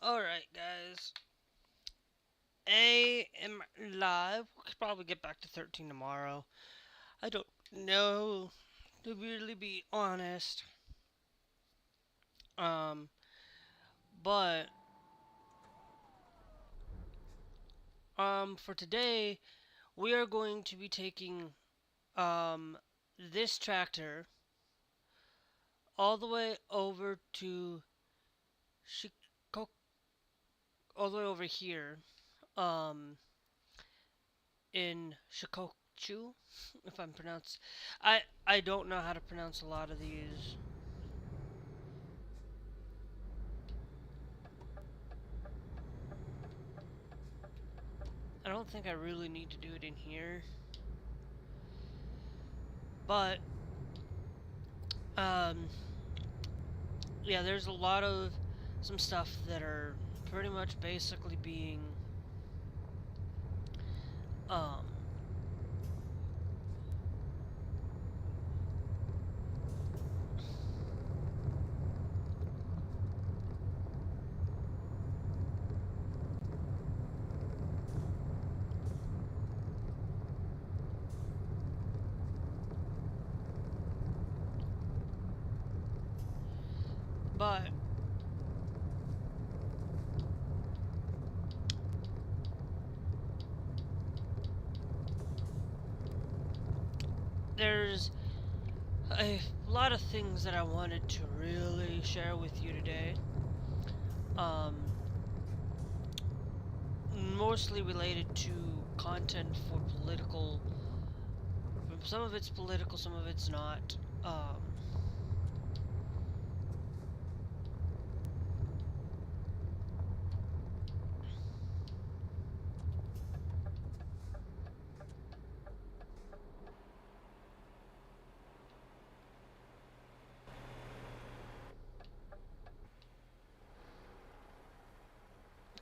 Alright, guys. I am live. We could probably get back to 13 tomorrow. I don't know, to really be honest. Um, but, for today, we are going to be taking, this tractor all the way over to Chicago, all the way over here, um, in Shikochu, if I'm pronounced. I don't know how to pronounce a lot of these. I don't think I really need to do it in here, but um, yeah, there's a lot of some stuff that are pretty much basically being um but there's a lot of things that I wanted to really share with you today. Um, Mostly related to content for political. Some of it's political, some of it's not.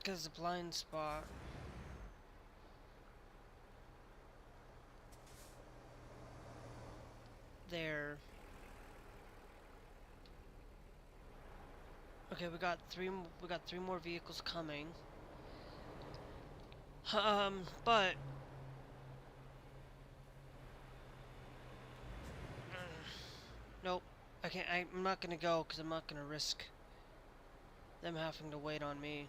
Because the blind spot. There. Okay, we got three. We got three more vehicles coming. But nope. I can't. I'm not gonna go because I'm not gonna risk them having to wait on me.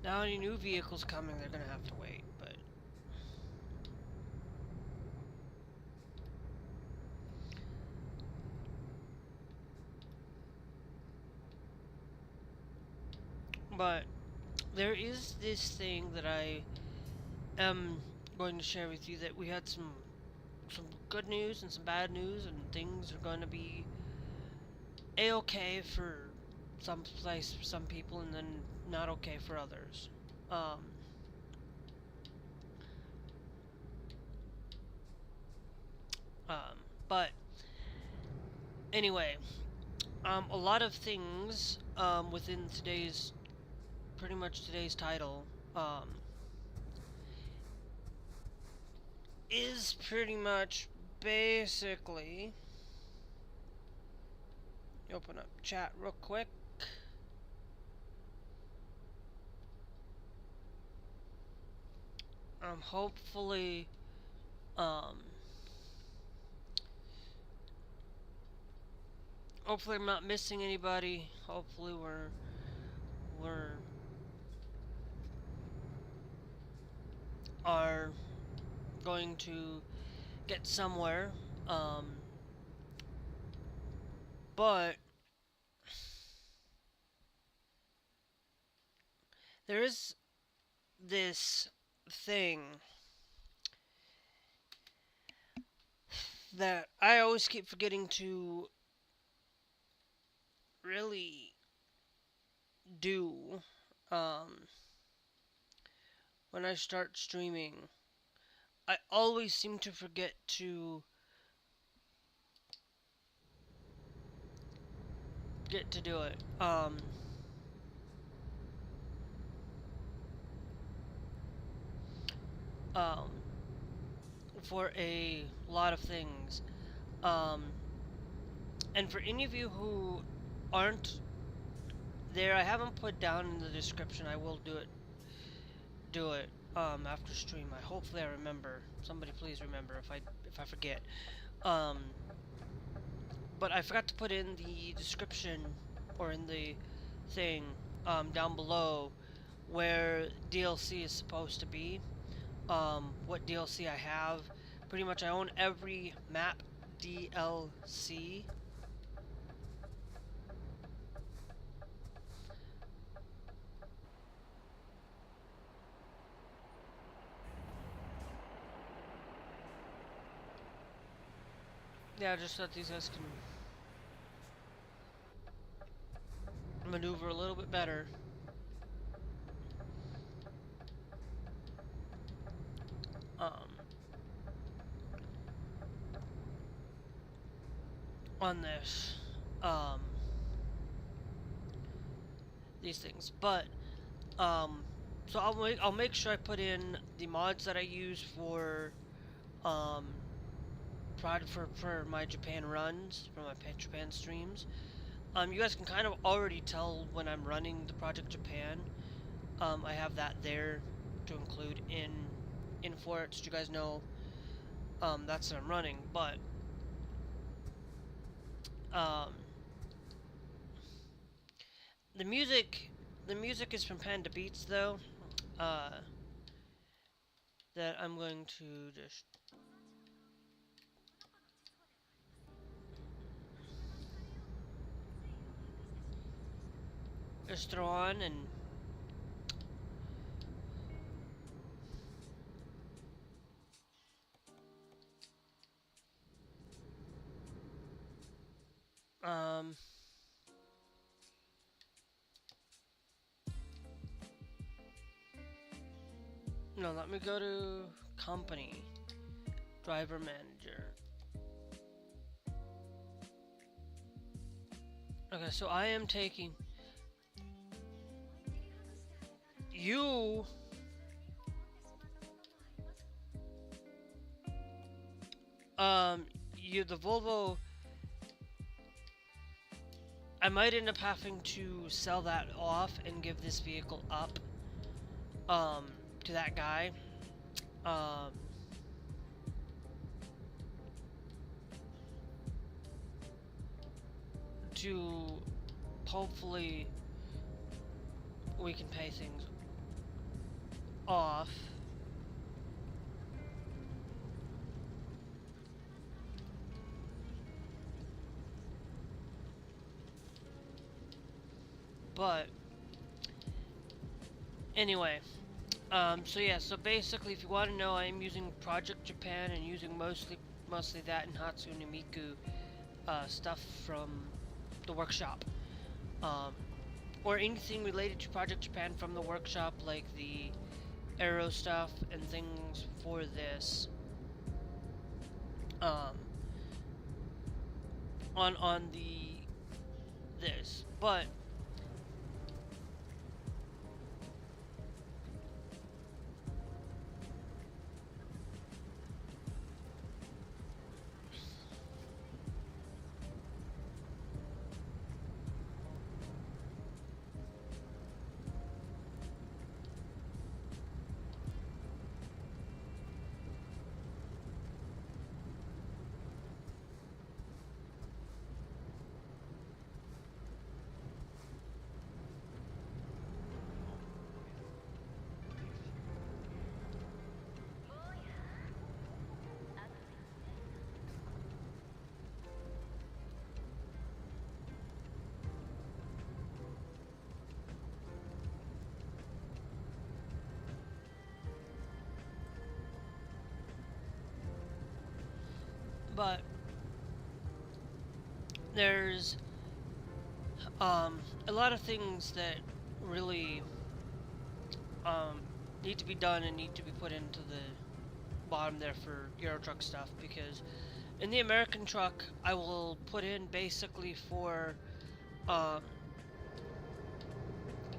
Now any new vehicles coming, they're gonna have to wait. But there is this thing that I am going to share with you, that we had some good news and some bad news, and things are going to be a-okay for some people, and then not okay for others. Um, but anyway, a lot of things within today's pretty much today's title is pretty much basically. Open up chat real quick. Hopefully, um, hopefully I'm not missing anybody. Hopefully we're are going to get somewhere. But there is this thing that I always keep forgetting to really do um, when I start streaming. I always seem to forget to get to do it. Um, for a lot of things. Um, and for any of you who aren't there, I haven't put down in the description. I will do it after stream. Hopefully I remember. Somebody please remember if I forget. Um, but I forgot to put in the description or in the thing down below where DLC is supposed to be. What DLC I have. Pretty much I own every map DLC. Yeah, just so that these guys can maneuver a little bit better. Um, on this, these things, but so I'll make sure I put in the mods that I use for um, for my Japan runs, for my Japan streams. You guys can kind of already tell when I'm running the Project Japan. I have that there to include in for it, so you guys know that's what I'm running. But um, the music, the music is from Panda Beats though. Uh, that I'm going to just throw on and um. No, let me go to company, driver manager. Okay, so I am taking you. You the Volvo. I might end up having to sell that off and give this vehicle up, to that guy, um, to hopefully we can pay things off. But anyway, so yeah, so basically, if you want to know, I am using Project Japan and using mostly that and Hatsune Miku stuff from the workshop, or anything related to Project Japan from the workshop, like the arrow stuff and things for this. Um, on the this, but but there's a lot of things that really need to be done and need to be put into the bottom there for Euro Truck stuff, because in the American truck I will put in basically for um,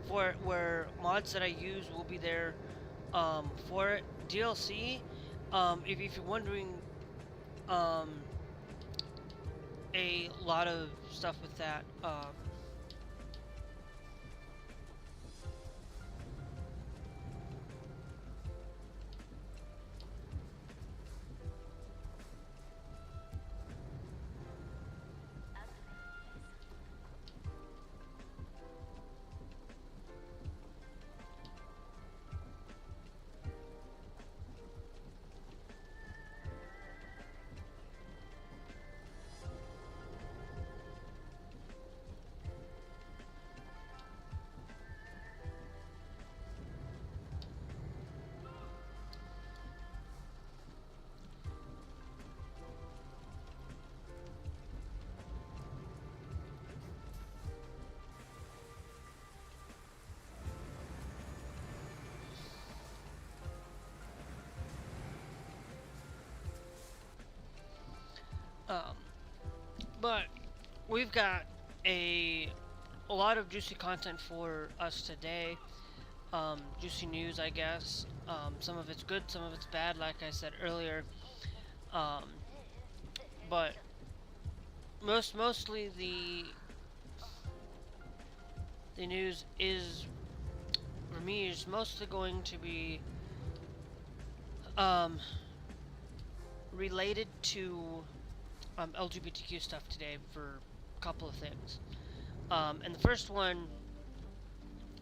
for it, where mods that I use will be there for it. DLC, if you're wondering, um, a lot of stuff with that. Um, but we've got a lot of juicy content for us today. Juicy news, I guess. Some of it's good, some of it's bad, like I said earlier. Um, but mostly the news is, for me, is mostly going to be um, related to LGBTQ stuff today for a couple of things. And the first one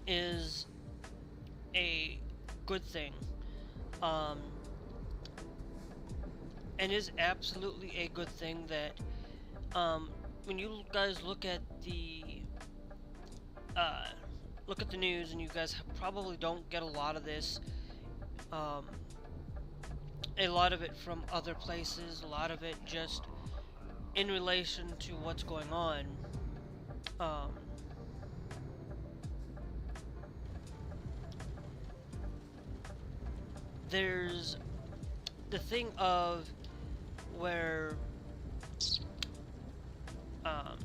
is a good thing, um, and is absolutely a good thing that when you guys uh, look at the news, and you guys probably don't get a lot of this. Um, a lot of it from other places, a lot of it just in relation to what's going on. Um, there's the thing of where um,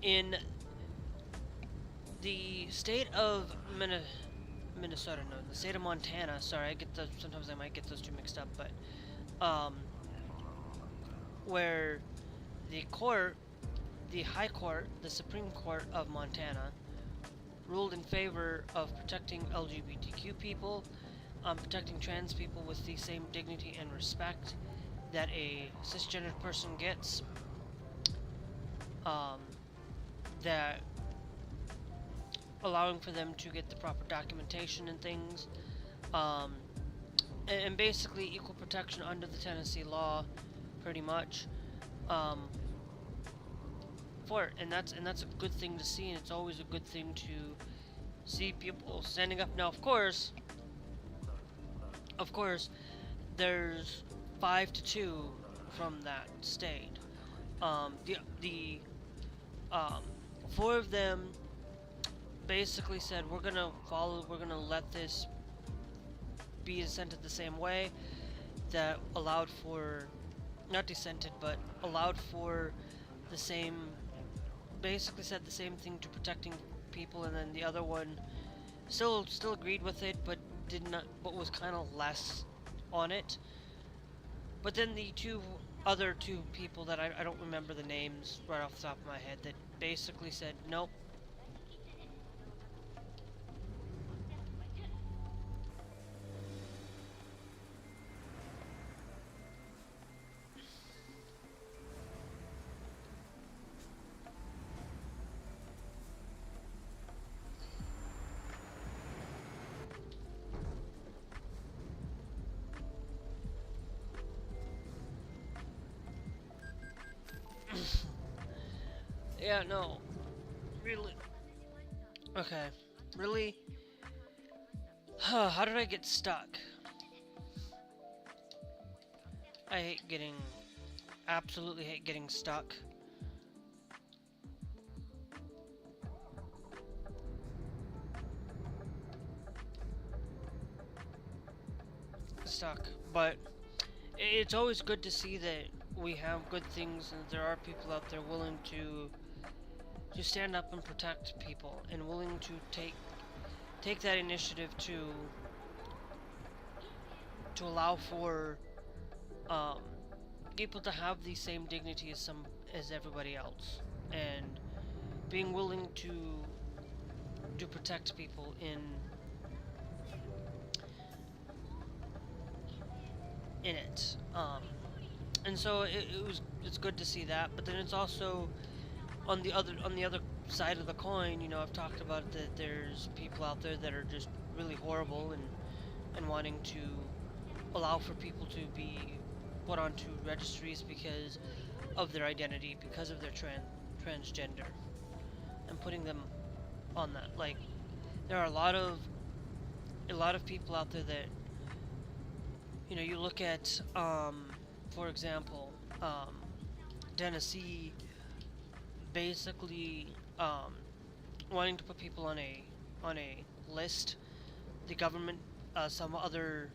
in the state of Minnesota, no, the state of Montana. Sorry, sometimes I might get those two mixed up, but where the court, the High Court, the Supreme Court of Montana, ruled in favor of protecting LGBTQ people, protecting trans people with the same dignity and respect that a cisgender person gets. Um, that allowing for them to get the proper documentation and things, um, and basically equal protection under the Tennessee law, pretty much, for it. And that's a good thing to see, and it's always a good thing to see people standing up. Now, of course, there's 5-2 from that state. The four of them basically said we're gonna let this be dissented the same way, that allowed for, not dissented, but allowed for the same, basically said the same thing to protecting people, and then the other one still agreed with it, but did not, but was kind of less on it. But then the other two people that I don't remember the names right off the top of my head, that basically said nope. Yeah, no. Really? Okay. Really? How did I get stuck? Absolutely hate getting stuck. But it's always good to see that we have good things, and there are people out there willing to stand up and protect people, and willing to take that initiative to allow for um, people to have the same dignity as everybody else, and being willing to protect people in it. And so it's good to see that, but then it's also on the other side of the coin. You know, I've talked about that there's people out there that are just really horrible and wanting to allow for people to be put onto registries because of their identity, because of their transgender, and putting them on that. Like, there are a lot of people out there that, you know, you look at, for example, Tennessee basically wanting to put people on a list. The government, some other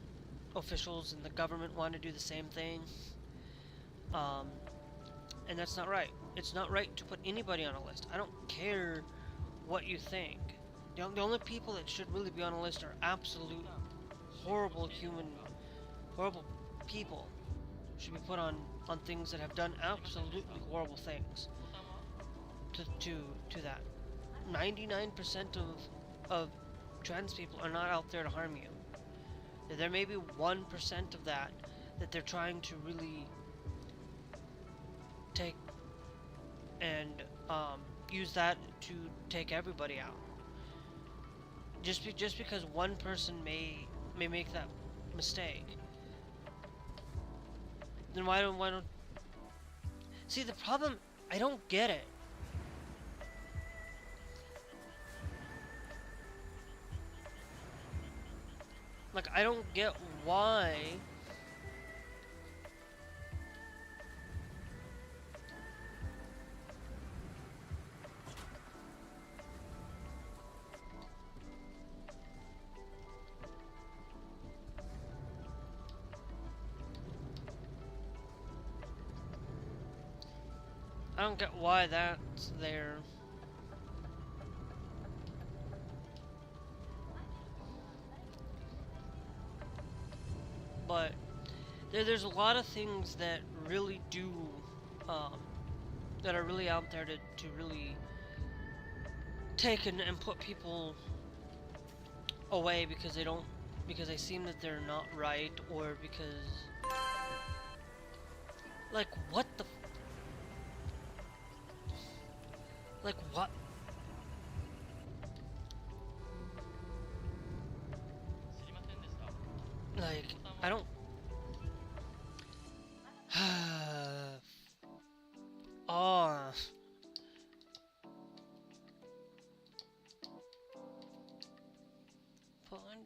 officials in the government want to do the same thing, um, and that's not right. It's not right to put anybody on a list. I don't care what you think. The only people that should really be on a list are absolute horrible people. Should be put on things that have done absolutely horrible things to that. 99% of trans people are not out there to harm you. There may be 1% of that they're trying to really take and use that to take everybody out. Just because one person may make that mistake, then why don't see the problem? I don't get it. Like, I don't get why. I don't get why that's there. But there's a lot of things that really do, um, that are really out there to really take and put people away because they seem that they're not right, or because, like, what the like what like I don't oh fun.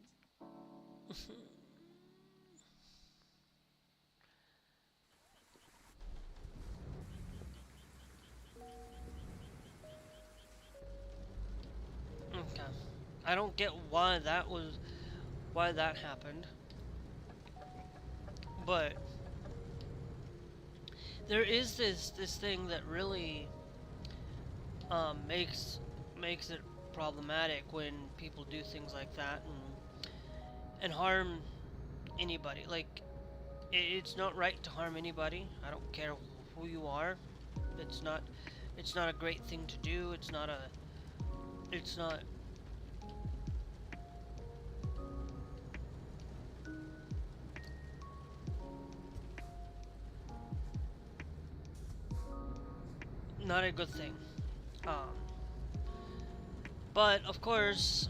Okay, I don't get why that happened, but there is this thing that really makes it problematic when people do things like that and harm anybody. Like, it's not right to harm anybody. I don't care who you are. It's not it's not a great thing to do. It's not a good thing. Um, but of course,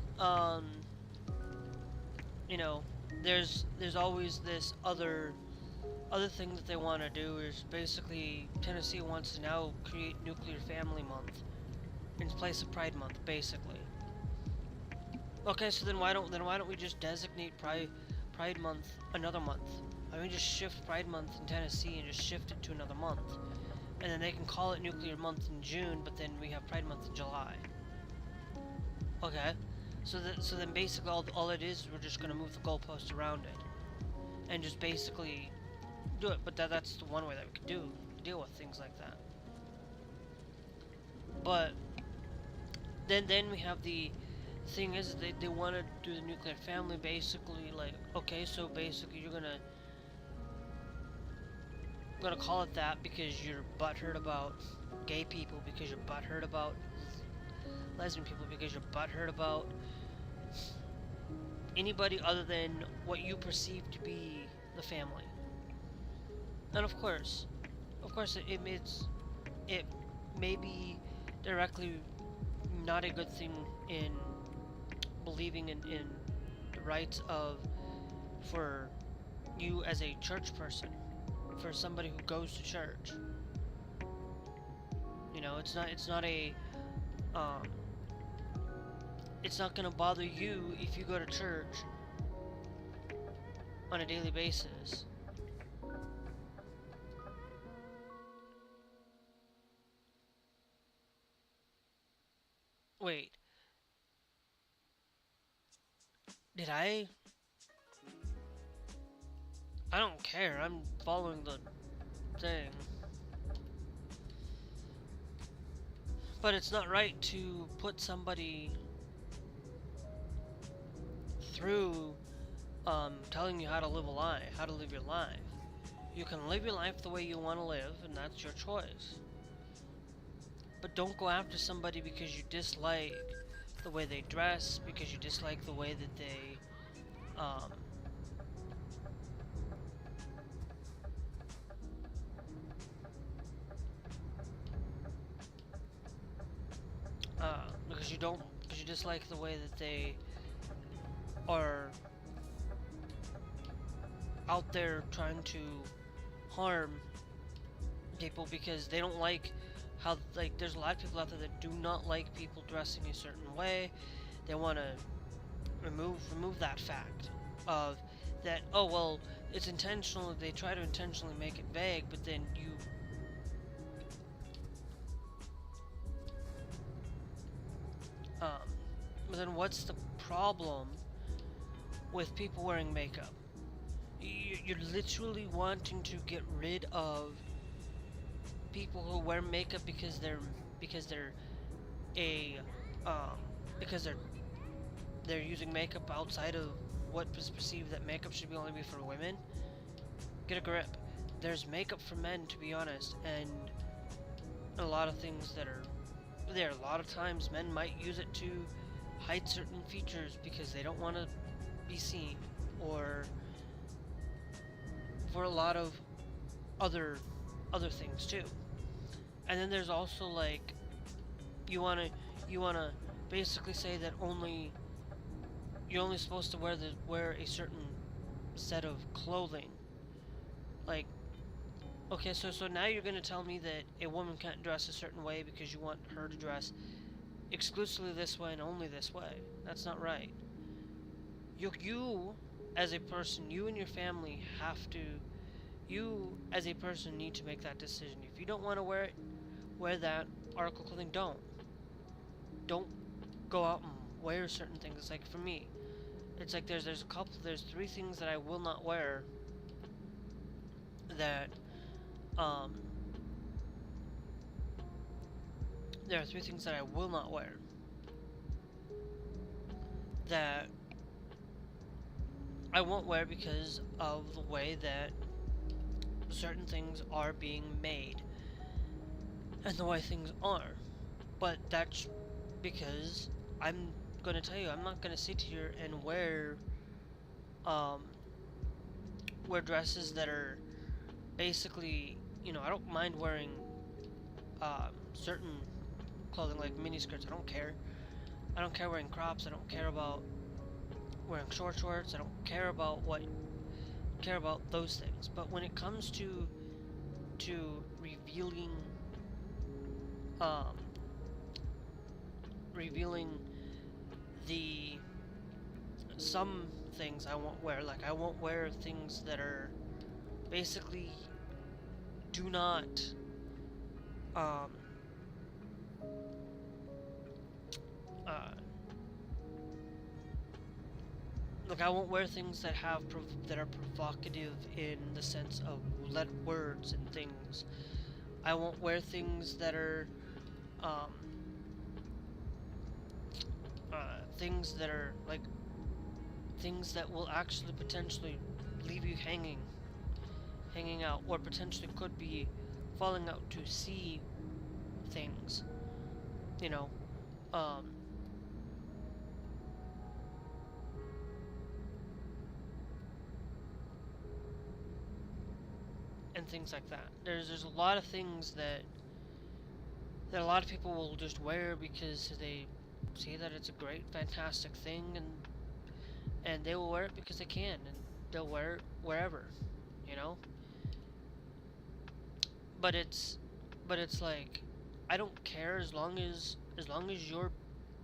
you know, there's always this other thing that they want to do. Is basically Tennessee wants to now create Nuclear Family Month in place of Pride Month, basically. Okay, so then why don't we just designate Pride Month another month? Why don't we just shift Pride Month in Tennessee and just shift it to another month? And then they can call it Nuclear Month in June, but then we have Pride Month in July. Okay, so then basically all it is we're just gonna move the goalpost around it, and just basically do it. But that's the one way that we can deal with things like that. But then we have the thing is they want to do the nuclear family basically like okay so basically you're gonna call it that because you're butthurt about gay people because you're butthurt about lesbian people because you're butthurt about anybody other than what you perceive to be the family. And it may be directly not a good thing in believing in the rights of for you as a church person, for somebody who goes to church. You know, um, it's not gonna bother you if you go to church on a daily basis. Wait, did I? I don't care. I'm following the thing. But it's not right to put somebody through telling you how to live a life, how to live your life. You can live your life the way you want to live, and that's your choice. But don't go after somebody because you dislike the way they dress, because you dislike the way that they, um, because you dislike the way that they are out there trying to harm people because they don't like how like there's a lot of people out there that do not like people dressing a certain way. They want to remove that fact of that oh well it's intentional, they try to intentionally make it vague, but then you but then what's the problem with people wearing makeup? You're literally wanting to get rid of people who wear makeup because they're a um, because they're using makeup outside of what is perceived that makeup should be only be for women. Get a grip. There's makeup for men, to be honest, and a lot of things that are there. A lot of times, men might use it to hide certain features because they don't want to be seen, or for a lot of other things too. And then there's also like you wanna basically say that you're only supposed to wear a certain set of clothing. Like okay, so now you're gonna tell me that a woman can't dress a certain way because you want her to dress exclusively this way and only this way. That's not right. You as a person, you and your family have to. You as a person need to make that decision. If you don't want to wear that article of clothing. Don't go out and wear certain things. It's like for me, it's like there's three things that I will not wear that um there are three things that I will not wear that I won't wear because of the way that certain things are being made and the way things are. But that's because I'm gonna tell you, I'm not gonna sit here and um wear dresses that are basically, I don't mind wearing certain clothing like miniskirts. I don't care. I don't care wearing crops. I don't care about wearing short shorts. I don't care about those things. But when it comes to um revealing the some things I won't wear, like I won't wear things that are basically do not um uh like I won't wear things that that are provocative in the sense of let words and things. I won't wear things that are um things that are like things that will actually potentially leave you hanging out, or potentially could be falling out to sea things, you know, um, and things like that. There's a lot of things that a lot of people will just wear because they see that it's a great, fantastic thing, and they will wear it because they can, and they'll wear it wherever, you know. But it's like I don't care as long as you're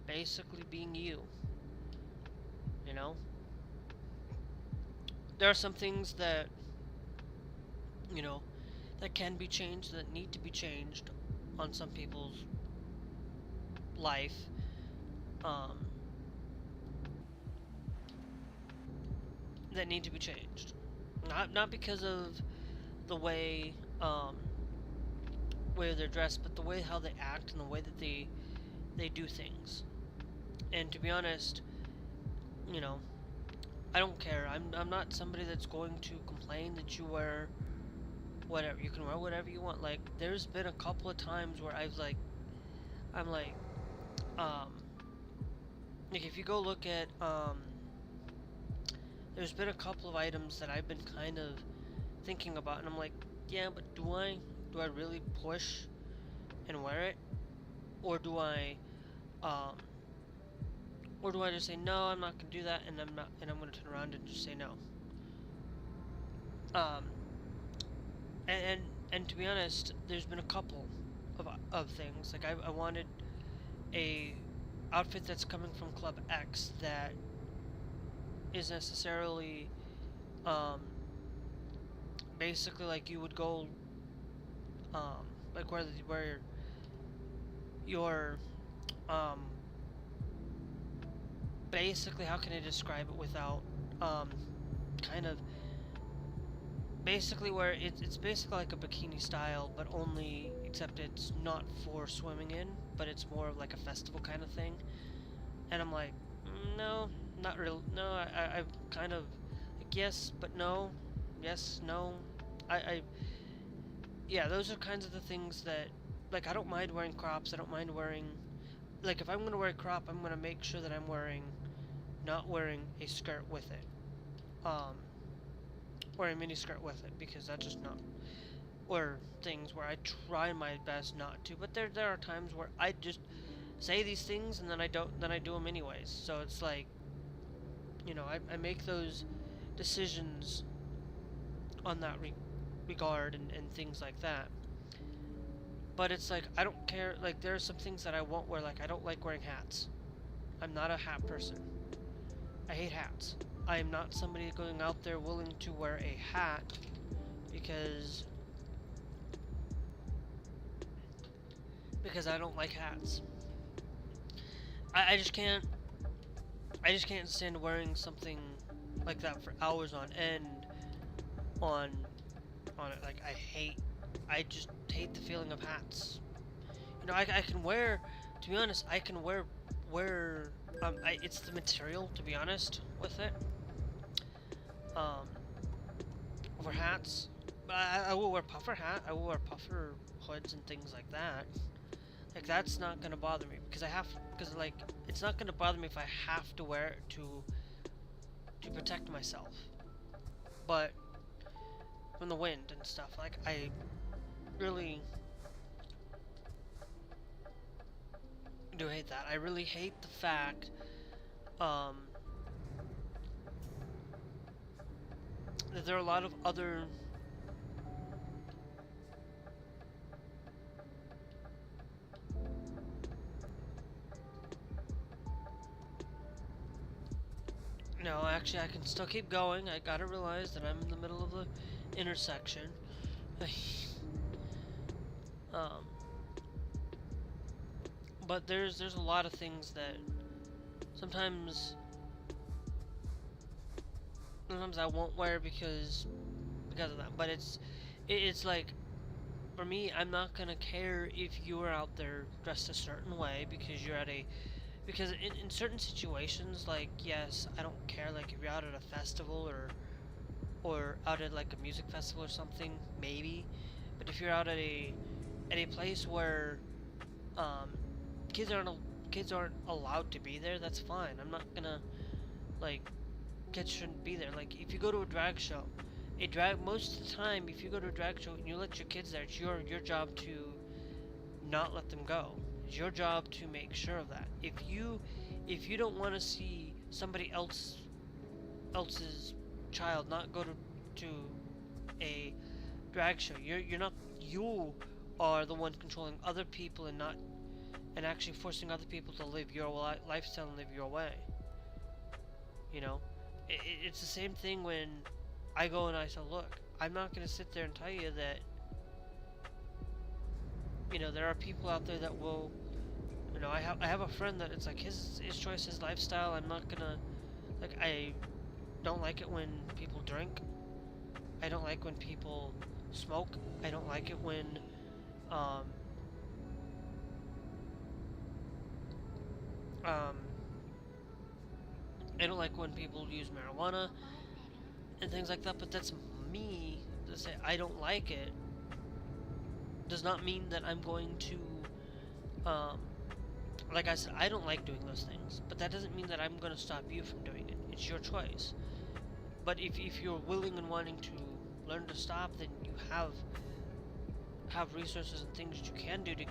basically being you, you know. There are some things that you know that can be changed, that need to be changed on some people's life, um, that need to be changed. Not because of the way way they're dressed, but the way how they act and the way that they do things. And to be honest, you know, I don't care. I'm not somebody that's going to complain that you wear whatever. You can wear whatever you want. Like there's been a couple of times where I'm um like if you go look at there's been a couple of items that I've been kind of thinking about, and I'm like, yeah, but do I really push and wear it, or do I um or do I just say no, I'm not gonna do that, and I'm gonna turn around and just say no. Um, and and to be honest, there's been a couple of things. Like I wanted a outfit that's coming from Club X that is necessarily um basically like you would go like where your um basically, how can I describe it without um kind of basically where it's basically like a bikini style, but only except it's not for swimming in, but it's more of like a festival kind of thing. And I'm like, no, not real. No, I kind of like yes, but no, yes, no. I yeah, those are kinds of the things that like I don't mind wearing crops. I don't mind wearing like if I'm gonna wear a crop, I'm gonna make sure that I'm wearing not wearing a skirt with it. Um, or a mini skirt with it because that's just not or things where I try my best not to, but there are times where I just say these things and then I do them anyways. So it's like I make those decisions on that regard and things like that. But it's like I don't care. Like there are some things that I won't wear. Like I don't like wearing hats. I'm not a hat person. I hate hats. I am not somebody going out there willing to wear a hat because I don't like hats. I just can't stand wearing something like that for hours on end on it. Like I just hate the feeling of hats. I can wear, to be honest, I can wear it's the material, to be honest with it. Um for hats. But I will wear puffer hat. I will wear puffer hoods and things like that. Like that's not gonna bother me because like it's not gonna bother me if I have to wear it to protect myself. But from the wind and stuff, like I really do hate that. I really hate the fact um, that there are a lot of other no, actually I can still keep going. I gotta realize that I'm in the middle of the intersection. um, but there's a lot of things that sometimes I won't wear because of that. But it's like for me, I'm not gonna care if you're out there dressed a certain way because because in certain situations, like, yes, I don't care, like, if you're out at a festival or out at like a music festival or something, maybe. But if you're out at a place where um kids aren't kids aren't allowed to be there, that's fine. I'm not gonna, like, kids shouldn't be there. Like, if you go to a drag show, most of the time, if you go to a drag show and you let your kids there, it's your job to not let them go. It's your job to make sure of that. If you don't want to see somebody else's child not go to a drag show, you're not, you are the one controlling other people and not, and actually forcing other people to live your lifestyle and live your way. You know, it's the same thing when I go and I say, look, I'm not going to sit there and tell you that, there are people out there that will, I have a friend that it's like his choice, his lifestyle. I'm not gonna, like, I don't like it when people drink. I don't like when people smoke. I don't like it when, um, um, I don't like when people use marijuana and things like that. But that's me to say I don't like it. Does not mean that I'm going to, like I said, I don't like doing those things. But that doesn't mean that I'm going to stop you from doing it. It's your choice. But if you're willing and wanting to learn to stop, then you have resources and things that you can do to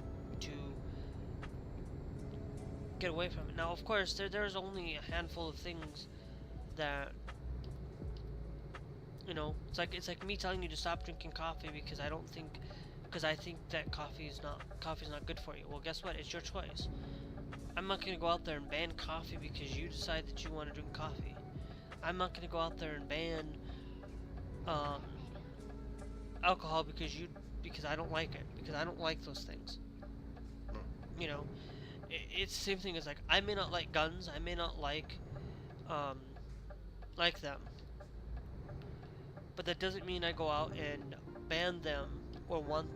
get away from it. Now, of course, there's only a handful of things that, it's like me telling you to stop drinking coffee because I think that coffee's not good for you. Well, guess what? It's your choice. I'm not gonna go out there and ban coffee because you decide that you want to drink coffee. I'm not gonna go out there and ban um, alcohol because I don't like it, because I don't like those things. You know, it's the same thing as, like, I may not like guns, I may not um, like them, but that doesn't mean I go out and ban them or want.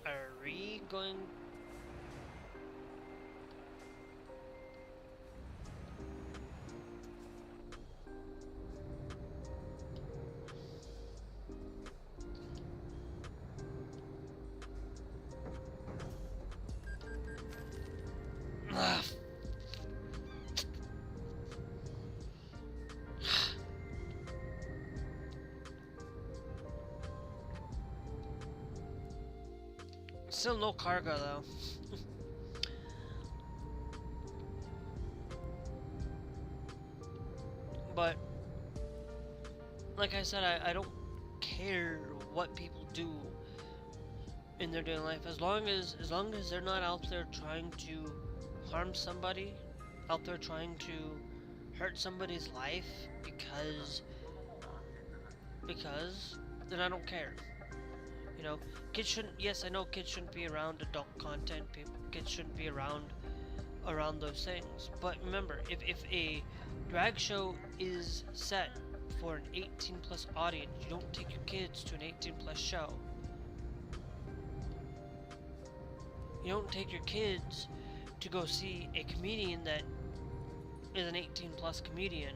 Are we going? Still no cargo though. But like I said, I don't care what people do in their daily life, as long as they're not out there trying to harm somebody, out there trying to hurt somebody's life because then I don't care. Kids shouldn't. Yes, I know kids shouldn't be around adult content. Kids shouldn't be around those things. But remember, if a drag show is set for an 18 plus audience, you don't take your kids to an 18 plus show. You don't take your kids to go see a comedian that is an 18 plus comedian.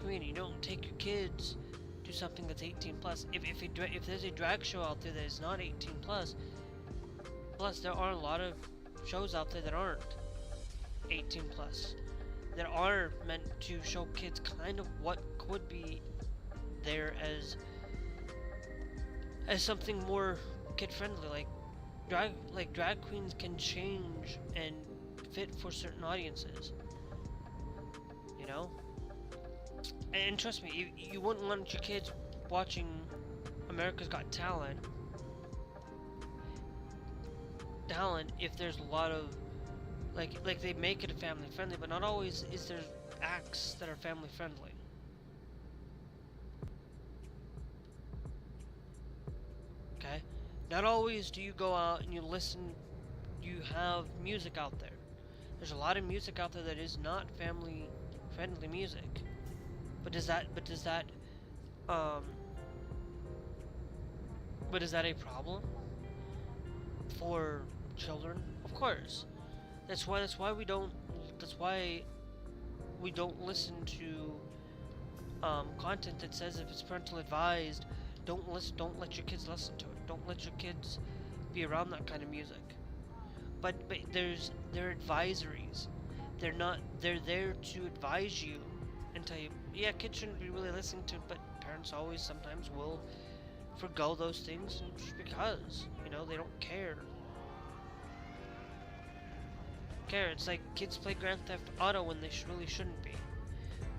You don't take your kids to something that's 18 plus. If there's a drag show out there that is not 18 plus, there are a lot of shows out there that aren't 18 plus, that are meant to show kids kind of what could be there as something more kid friendly. Like drag queens can change and fit for certain audiences. You know. And trust me, you wouldn't want your kids watching America's Got Talent if there's a lot of like they make it family friendly, but not always is there acts that are family friendly. Okay? Not always do you go out and you have music out there. There's a lot of music out there that is not family friendly music. Um but is that a problem for children? Of course. That's why we don't. That's why we don't listen to content that says if it's parental advised, don't listen. Don't let your kids listen to it. Don't let your kids be around that kind of music. But there are advisories. They're not. They're there to advise you and tell you, yeah, kids shouldn't be really listening to it, but parents always sometimes will forgo those things just because they don't care. It's like kids play Grand Theft Auto when they really shouldn't be,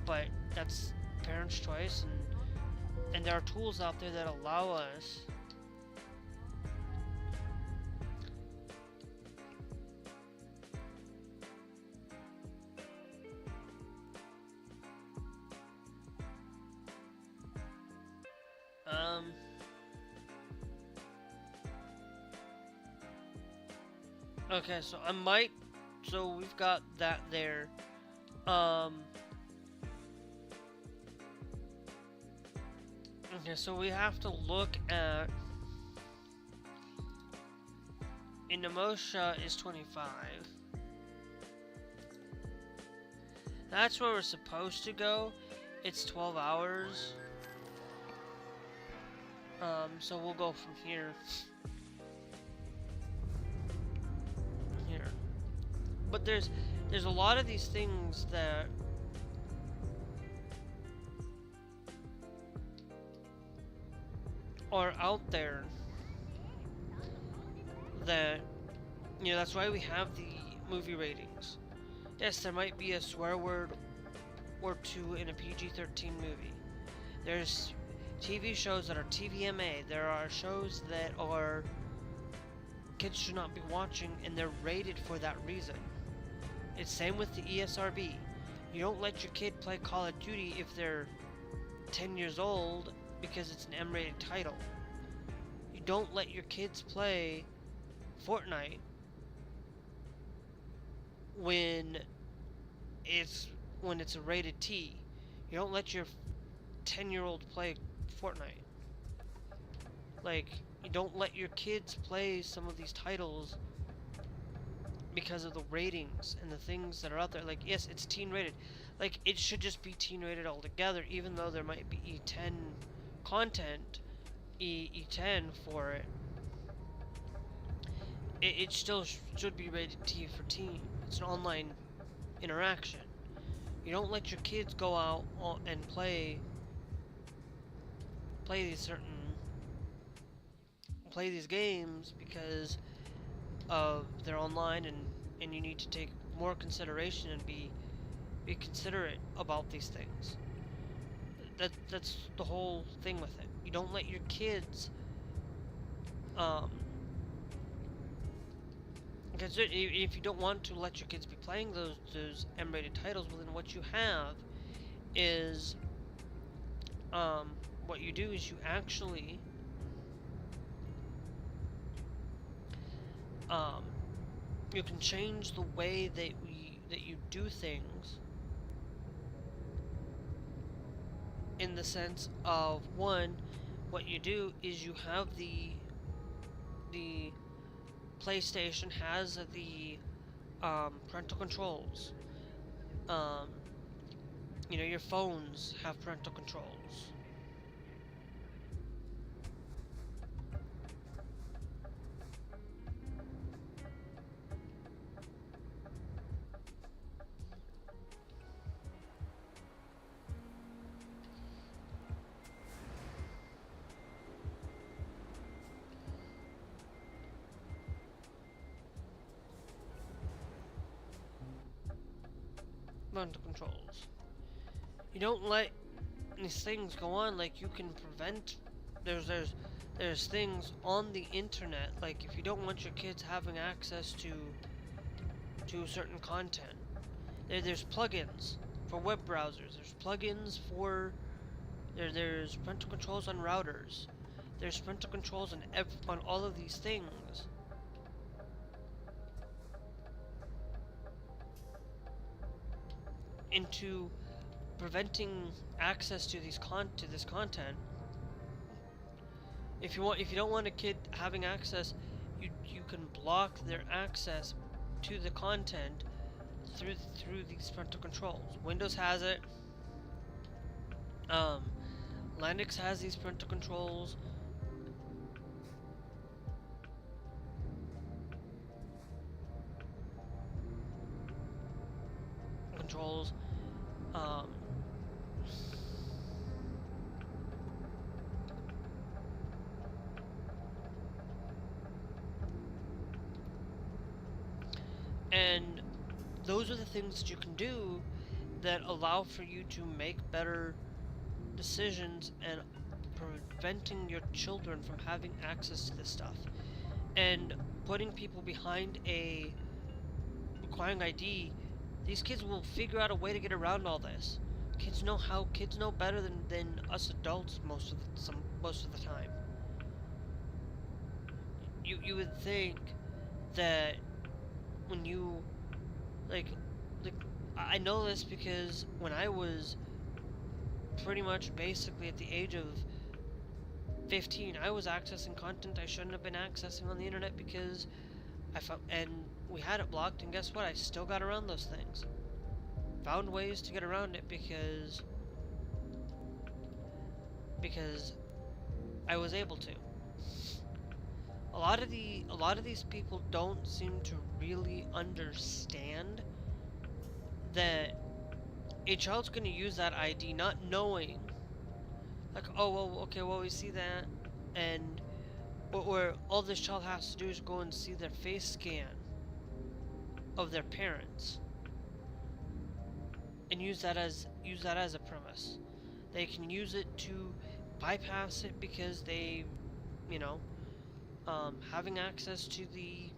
but that's parents' choice, and there are tools out there that allow us. Um, okay, so I might. So we've got that there. Um, okay, so we have to look at. Inemosha is 25. That's where we're supposed to go. It's 12 hours. So we'll go from here. Here. But there's a lot of these things that are out there that that's why we have the movie ratings. Yes, there might be a swear word or two in a PG-13 movie. There's TV shows that are TVMA. There are shows that are kids should not be watching, and they're rated for that reason. It's same with the ESRB. You don't let your kid play Call of Duty if they're 10 years old because it's an M-rated title. You don't let your kids play Fortnite when it's a rated T. You don't let your 10-year-old play Fortnite. Like, you don't let your kids play some of these titles because of the ratings and the things that are out there. Like, yes, it's teen rated. Like, it should just be teen rated altogether, even though there might be E10 content, E10 for it. It still should be rated T for teen. It's an online interaction. You don't let your kids go out and play these games because of they're online, and you need to take more consideration and be considerate about these things. That's the whole thing with it. You don't let your kids because if you don't want to let your kids be playing those M-rated titles, well then what you have is what you do is you actually you can change the way that you do things, in the sense of, one, what you do is you have the PlayStation has the parental controls. Your phones have parental controls. Parental controls. You don't let these things go on. Like, you can prevent. There's things on the internet. Like, if you don't want your kids having access to certain content, there's plugins for web browsers. There's plugins for there's parental controls on routers. There's parental controls on all of these things. Into preventing access to this content. If you don't want a kid having access, you can block their access to the content through these parental controls. Windows has it. Um, Linux has these parental controls. Um, and those are the things that you can do that allow for you to make better decisions and preventing your children from having access to this stuff. And putting people behind a requiring ID, these kids will figure out a way to get around all this. Kids know better than us adults most of the time. You would think that when you like like I know this because when I was pretty much basically at the age of 15, I was accessing content I shouldn't have been accessing on the internet because I found, and we had it blocked, and guess what? I still got around those things. Found ways to get around it because I was able to. A lot of these people don't seem to really understand that a child's going to use that ID not knowing, like, oh well, okay, well we see that, and where all this child has to do is go and see their face scan of their parents and use that as a premise. They can use it to bypass it because they, you know, having access to the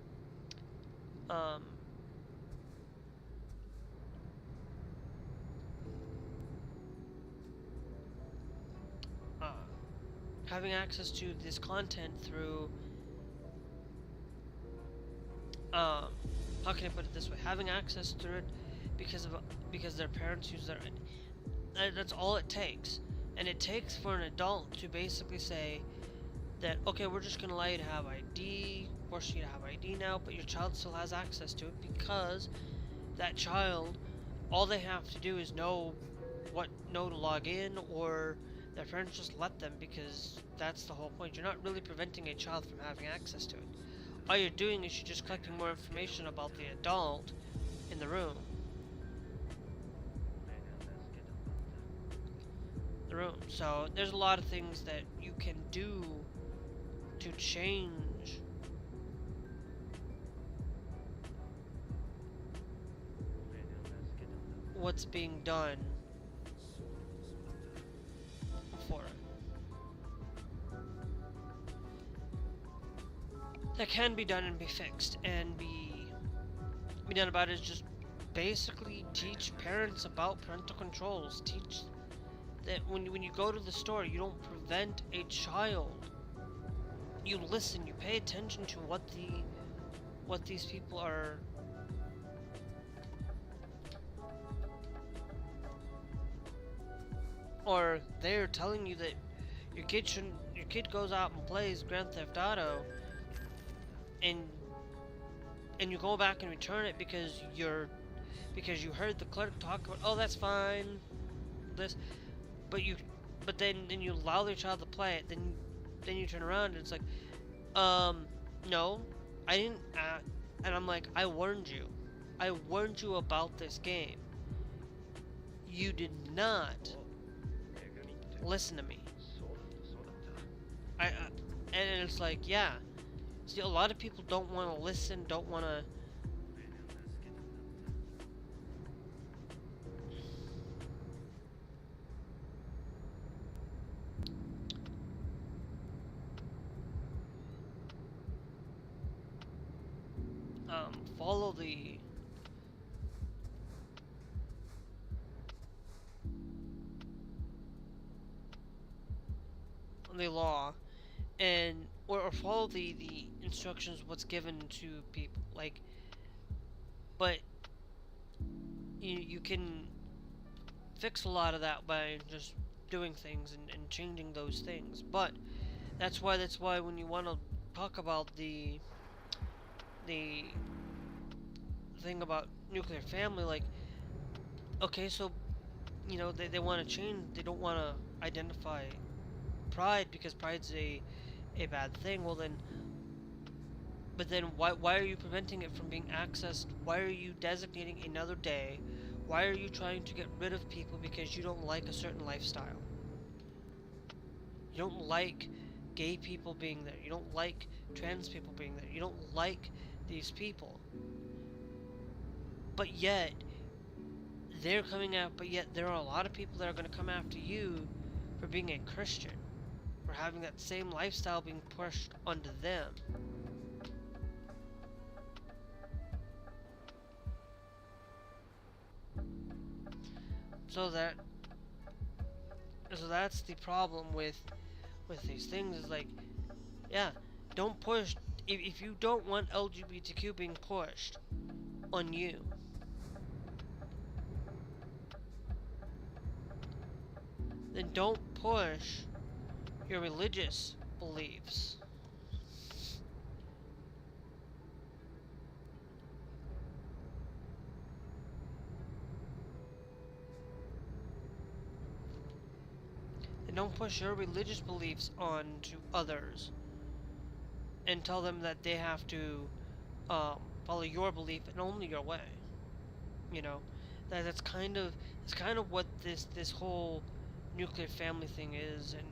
um, uh, having access to this content through how can I put it this way? Having access to it because their parents use their. That's all it takes, and it takes for an adult to basically say that okay, we're just gonna allow you to have ID, force you to have ID now, but your child still has access to it because that child, all they have to do is know to log in, or their parents just let them because that's the whole point. You're not really preventing a child from having access to it. All you're doing is you're just collecting more information about the adult in the room. So there's a lot of things that you can do to change what's being done for it. That can be done and be fixed and be done about it is just basically teach parents about parental controls. Teach that when you go to the store, you don't prevent a child. You listen. You pay attention to what these people are. Or they're telling you that your kid goes out and plays Grand Theft Auto, and you go back and return it because you heard the clerk talk about, oh, that's fine, this, but then you allow their child to play it, then you turn around and it's like, no, I didn't, and I'm like, I warned you about this game. You did not listen to me. And it's like, yeah. See, a lot of people don't want to listen, don't want to. Follow the law, and or follow the instructions what's given to people, like, but you can fix a lot of that by just doing things and changing those things. But that's why when you want to talk about the thing about nuclear family, like, okay, so, they want to change, they don't want to identify pride because pride's a bad thing. Well, then, but then why are you preventing it from being accessed? Why are you designating another day? Why are you trying to get rid of people because you don't like a certain lifestyle? You don't like gay people being there. You don't like trans people being there. You don't like these people. But yet, they're coming out, but yet there are a lot of people that are going to come after you for being a Christian, for having that same lifestyle being pushed onto them. So that so that's the problem with these things is like, yeah, don't push if you don't want LGBTQ being pushed on you, then don't push your religious beliefs. And don't push your religious beliefs on to others and tell them that they have to follow your belief and only your way. You know, that's kind of what this whole nuclear family thing is, and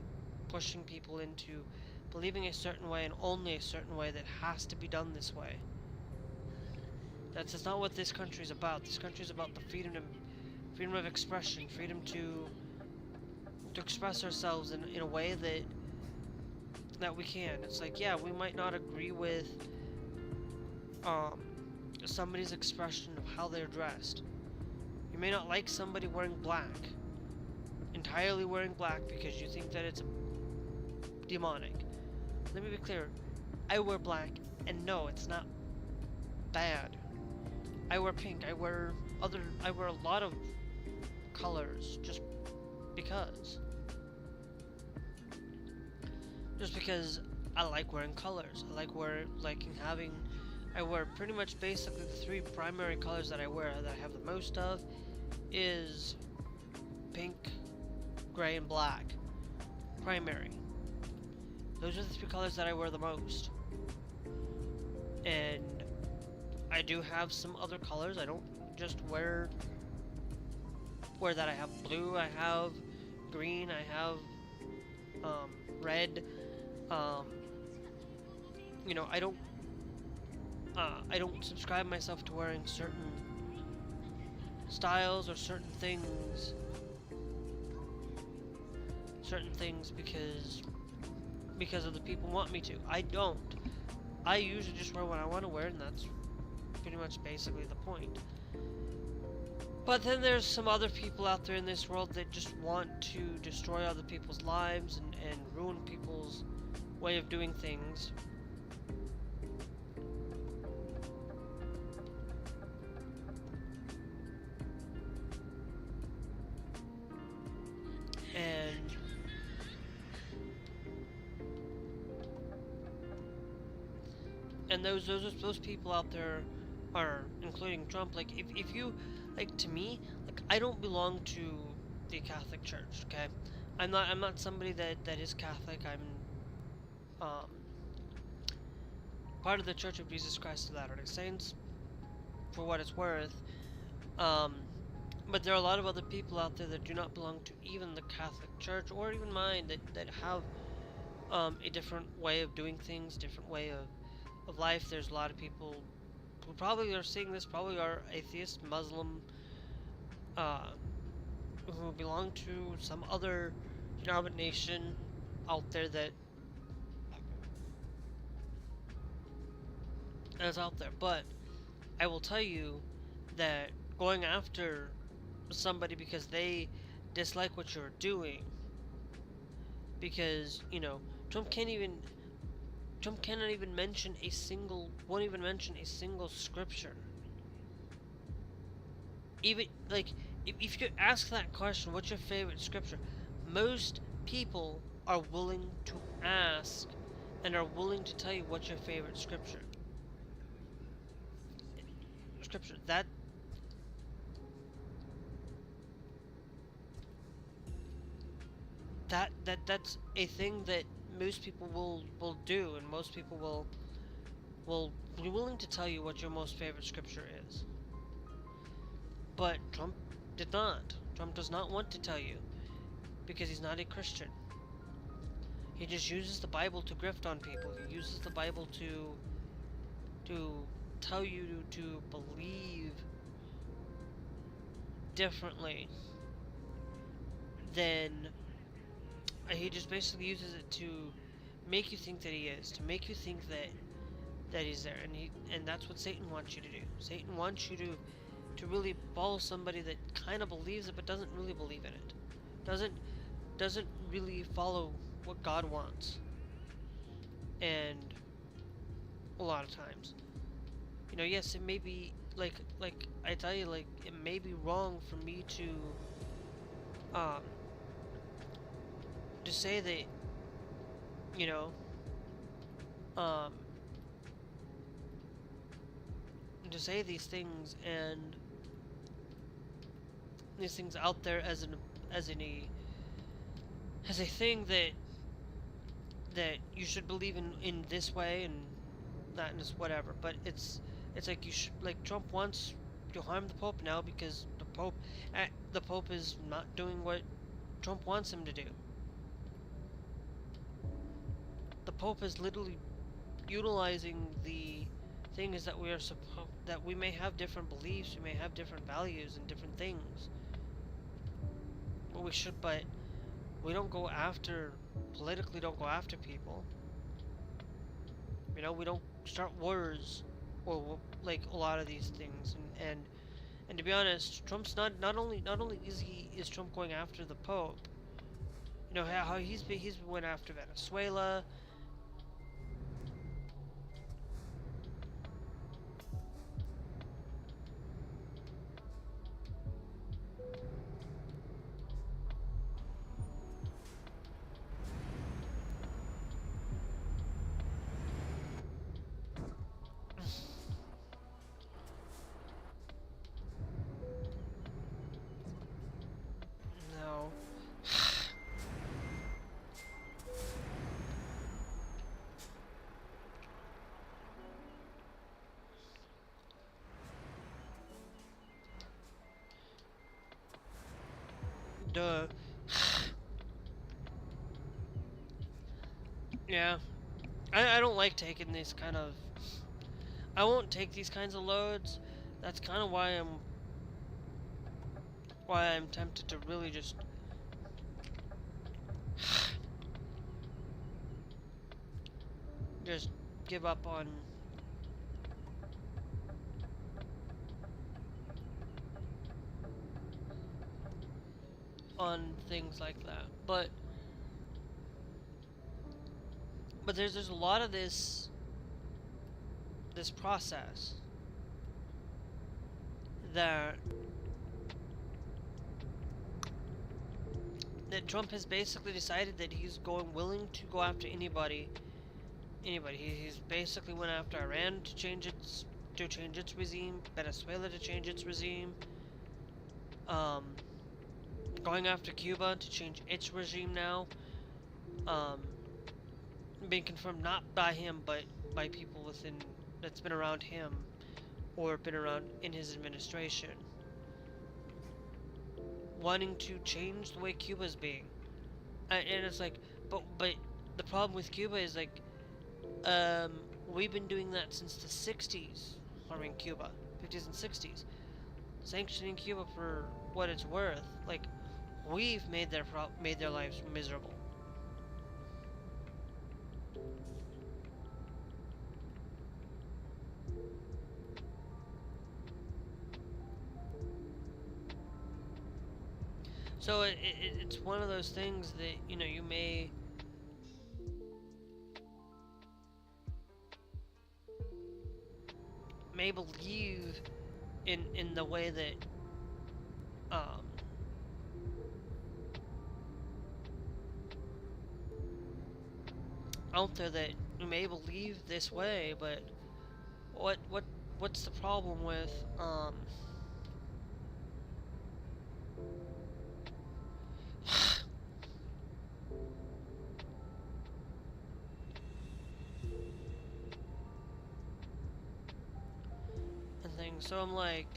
pushing people into believing a certain way and only a certain way that has to be done this way. That's not what this country is about. This country is about the freedom of expression, freedom to express ourselves in a way that we can. It's like, yeah, we might not agree with um somebody's expression of how they're dressed. You may not like somebody wearing black, entirely wearing black because you think that it's demonic. Let me be clear. I wear black, and no, it's not bad. I wear pink. I wear a lot of colors just because. Just because I like wearing colors. I wear pretty much basically the three primary colors that I wear that I have the most of is pink, gray, and black. Primary. Those are the three colors that I wear the most. And I do have some other colors. I don't just wear that. I have blue, I have green, I have red. Um, I don't subscribe myself to wearing certain styles or certain things because other people want me to. I don't. I usually just wear what I want to wear, and that's pretty much basically the point. But then there's some other people out there in this world that just want to destroy other people's lives and ruin people's way of doing things. And those people out there are including Trump. Like if you like, to me, like, I don't belong to the Catholic Church. Okay, I'm not somebody that is Catholic. I'm part of the Church of Jesus Christ of Latter-day Saints, for what it's worth. Um, but there are a lot of other people out there that do not belong to even the Catholic Church or even mine that have a different way of doing things, different way of life. There's a lot of people who probably are seeing this, probably are atheist, Muslim, uh, who belong to some other denomination out there that is out there. But I will tell you that going after somebody because they dislike what you're doing, because Trump cannot even mention won't even mention a single scripture. Even, like, if you ask that question, what's your favorite scripture? Most people are willing to ask and are willing to tell you what's your favorite scripture. scripture. That's a thing that most people will do, and most people will be willing to tell you what your most favorite scripture is. But Trump did not. Trump does not want to tell you because he's not a Christian. He just uses the Bible to grift on people. He uses the Bible to tell you to believe differently than he just basically uses it to make you think that he is, to make you think that he's there, and that's what Satan wants you to do. Satan wants you to really follow somebody that kind of believes it but doesn't really believe in it. Doesn't really follow what God wants. And a lot of times, yes, it may be like I tell you, like it may be wrong for me um to say that, you know um to say these things out there as an as a thing that you should believe in this way and that and this whatever. But it's like you should, like, Trump wants to harm the Pope now because the Pope is not doing what Trump wants him to do. The Pope is literally utilizing the thing is that that we may have different beliefs, we may have different values and different things, but we don't go after politically don't go after people. We don't start wars or like a lot of these things. And to be honest, Trump's not only is Trump going after the Pope. How he's went after Venezuela. No. Duh. Yeah. I don't like taking these kind of. I won't take these kinds of loads. That's kind of why I'm tempted to really just give up on things like that. But there's a lot of this process that Trump has basically decided that he's willing to go after anybody. He's basically went after Iran to change its regime, Venezuela to change its regime, um, going after Cuba to change its regime now, um, being confirmed not by him but by people that's been around him or been around in his administration, wanting to change the way Cuba's being. And it's like, but the problem with Cuba is like, we've been doing that since the 60s, harming Cuba, 50s and 60s, sanctioning Cuba for what it's worth. Like, we've made their lives miserable. So it's one of those things that you may believe in the way that um out there, that you may believe this way, but what what's the problem with and things? So I'm like,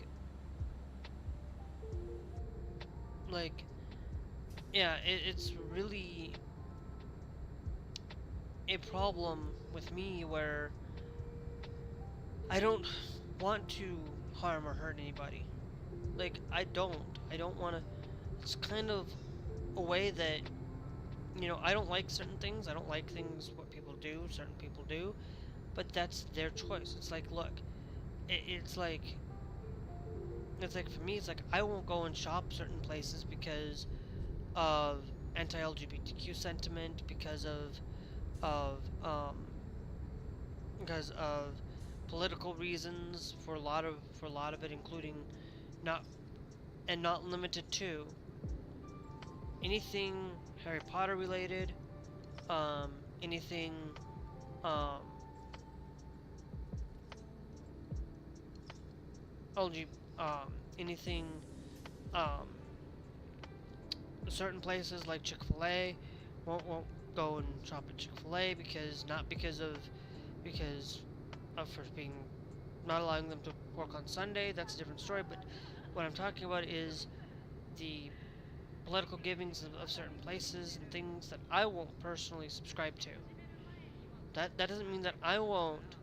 yeah, it's really a problem with me where I don't want to harm or hurt anybody. Like, I don't want to. It's kind of a way that, I don't like certain things. I don't like things what people do, certain people do, but that's their choice. It's like, look, it's like, for me, it's like I won't go and shop certain places because of anti-LGBTQ sentiment, of because of political reasons for a lot of it, including not not limited to anything Harry Potter related, um, anything, um, LG, anything, um, certain places like Chick-fil-A won't go and shop at Chick-fil-A because not because of for being not allowing them to work on Sunday. That's a different story. But what I'm talking about is the political givings of certain places and things that I won't personally subscribe to. That doesn't mean that I won't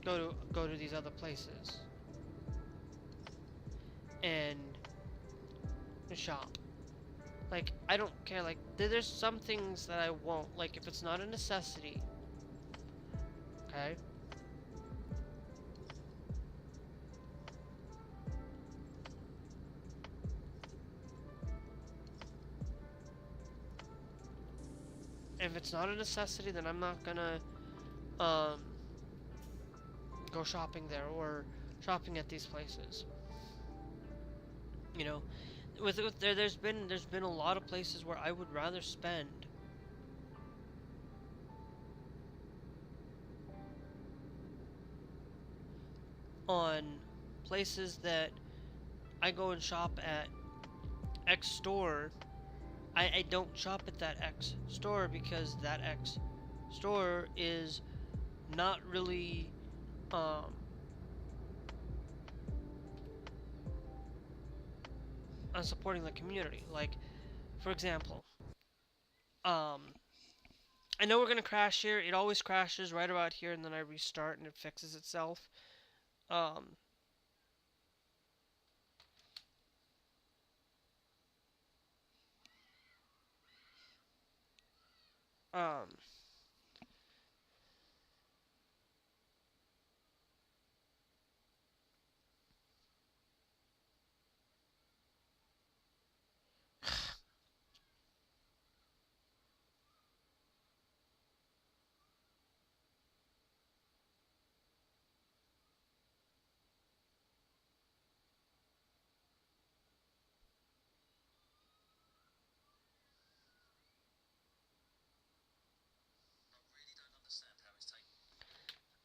go to these other places and shop. Like, I don't care. Like, there's some things that I won't. Like, if it's not a necessity, okay? If it's not a necessity, then I'm not gonna um go shopping there or shopping at these places. You know, there's been a lot of places where I would rather spend on places that I go and shop at X store. I don't shop at that X store because that X store is not really um supporting the community. Like, for example, um I know we're gonna crash here. It always crashes right about here, and then I restart and it fixes itself. Um, um,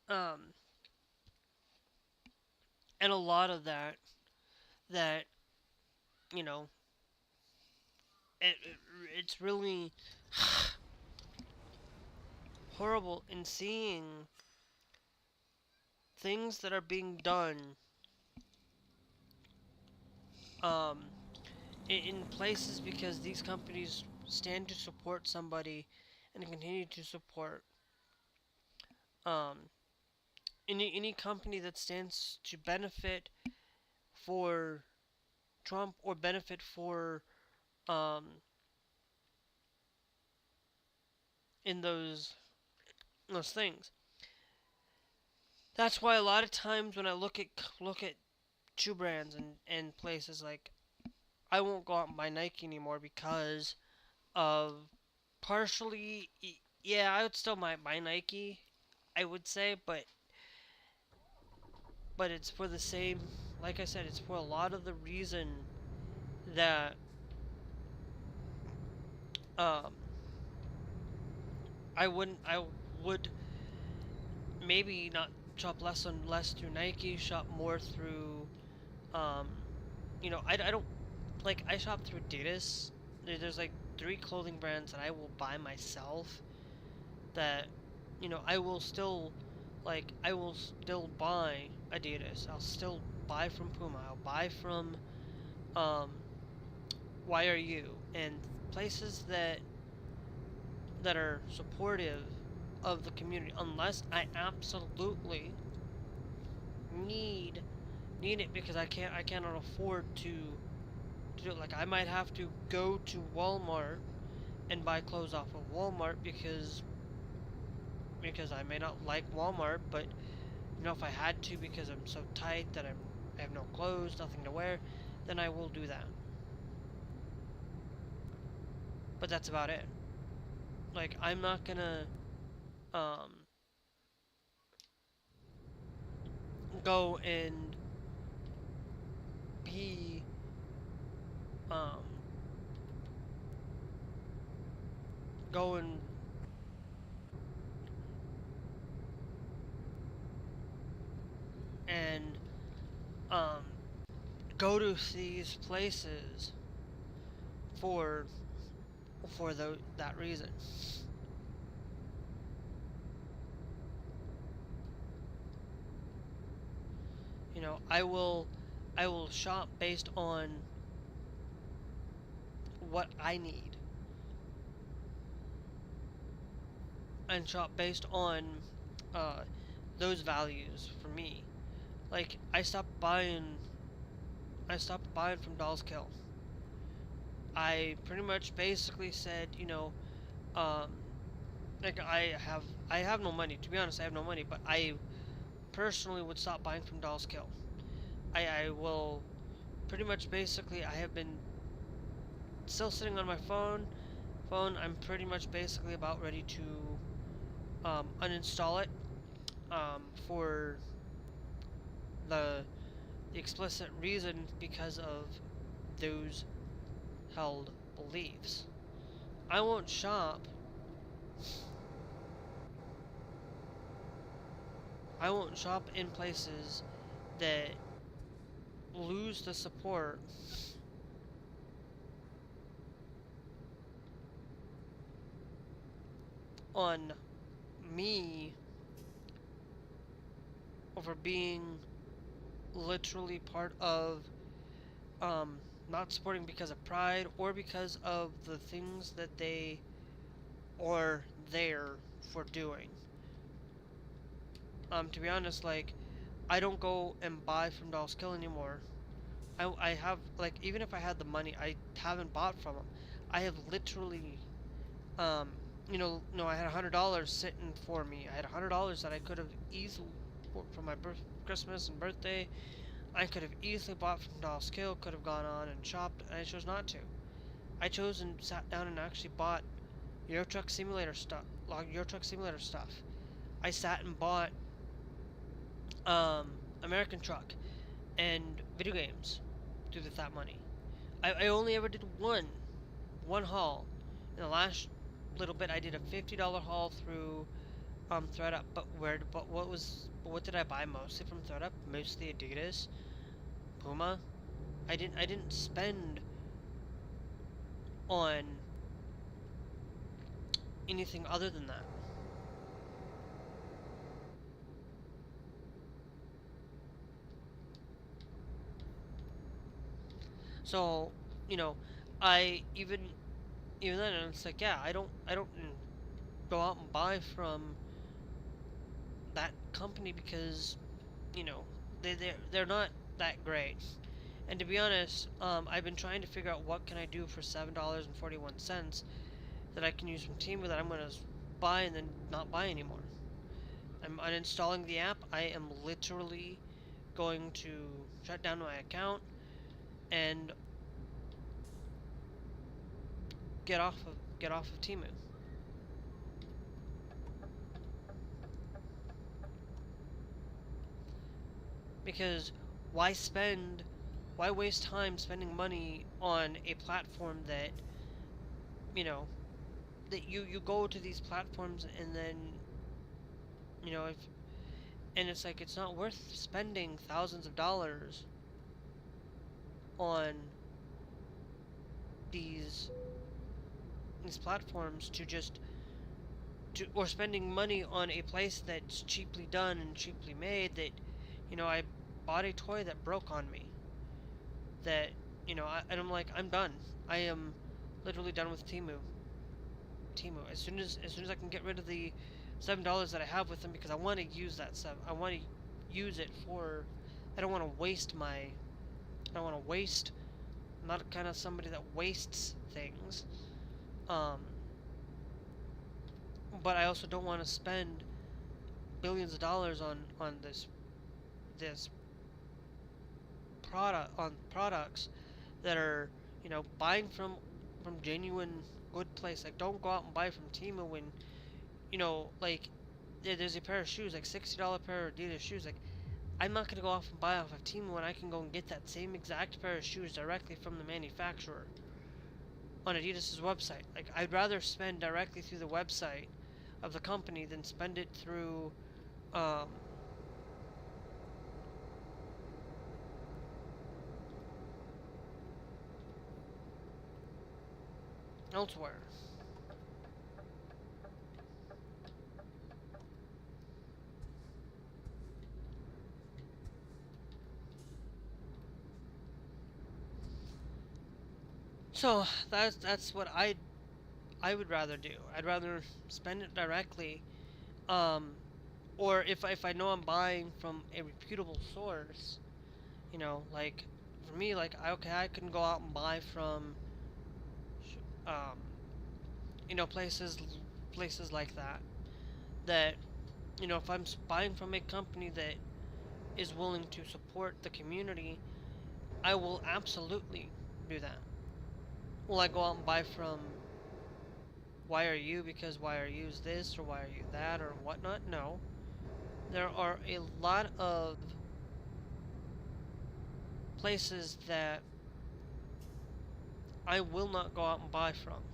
um, and a lot of that you know, it it's really horrible in seeing things that are being done um in places because these companies stand to support somebody and continue to support um any company that stands to benefit for Trump or benefit for um in those things. That's why a lot of times when I look at shoe brands and places, like, I won't go out and buy Nike anymore because of partially, yeah, I would still might buy Nike, I would say, but it's for the same, like I said, it's for a lot of the reason that um I would maybe not shop less and less through Nike, shop more through, um, I don't, like, I shop through Adidas. There's like 3 clothing brands that I will buy myself that, I will still, I will still buy Adidas. I'll still buy from Puma. I'll buy from, um, YRU and places that are supportive of the community, unless I absolutely need need it because I cannot afford to do it. Like, I might have to go to Walmart and buy clothes off of Walmart because I may not like Walmart, but if I had to because I'm so tight that I have no clothes, nothing to wear, then I will do that. But that's about it. Like, I'm not gonna um go and be um go and um go to these places for that reason. I will shop based on what I need and shop based on uh those values for me. Like, I stopped buying from Dolls Kill. I pretty much basically said, um like, I have no money. To be honest, I have no money, but I personally would stop buying from Dolls Kill. I will pretty much basically, I have been still sitting on my phone. I'm pretty much basically about ready to uninstall it, for the explicit reason because of those held beliefs. I won't shop. I won't shop in places that lose the support on me over being literally part of, not supporting because of pride or because of the things that they are there for doing. To be honest, like, I don't go and buy from Dolls Kill anymore. I have, like, even if I had the money, I haven't bought from them. I have literally, um, no, I had $100 sitting for me. I had $100 that I could have easily, for my Christmas and birthday, I could have easily bought from Dolls Kill, could have gone on and shopped, and I chose not to. I chose and sat down and actually bought Euro Truck Simulator stuff, Euro Truck Simulator stuff. I sat and bought um, American Truck and video games through that money. I only ever did one haul. In the last little bit, I did a $50 haul through ThreadUp. What did I buy mostly from ThreadUp? Mostly Adidas, Puma. I didn't spend on anything other than that. So, you know, I even then it's like, yeah, I don't go out and buy from that company because, you know, they're not that great. And to be honest, I've been trying to figure out what can I do for $7.41 that I can use from Team that I'm gonna buy and then not buy anymore. I'm uninstalling the app. I am literally going to shut down my account and get off of Timu. Because why waste time spending money on a platform that, you know, that you go to these platforms and then, if And it's like, it's not worth spending thousands of dollars on these these platforms to just or spending money on a place that's cheaply done and cheaply made. That, I bought a toy that broke on me. That, and I'm like, I'm done. I am literally done with Timu. As soon as I can get rid of the $7 that I have with them, because I want to use that stuff. I want to use it for. I don't want to waste my. I don't want to waste. I'm not kind of somebody that wastes things. Um, but I also don't want to spend billions of dollars on this products that are, buying from genuine good place. Like, don't go out and buy from Temu when, like, there's a pair of shoes, like $60 pair of Adidas shoes. Like, I'm not gonna go off and buy off of Temu when I can go and get that same exact pair of shoes directly from the manufacturer on Adidas's website. Like, I'd rather spend directly through the website of the company than spend it through um, elsewhere. So that's what I would rather do. I'd rather spend it directly, um, or if I know I'm buying from a reputable source, like, for me, like, I can go out and buy from, um, places like that. That, if I'm buying from a company that is willing to support the community, I will absolutely do that. Will I go out and buy from Why Are You because Why Are You's this or Why Are You that or whatnot? No. There are a lot of places that I will not go out and buy from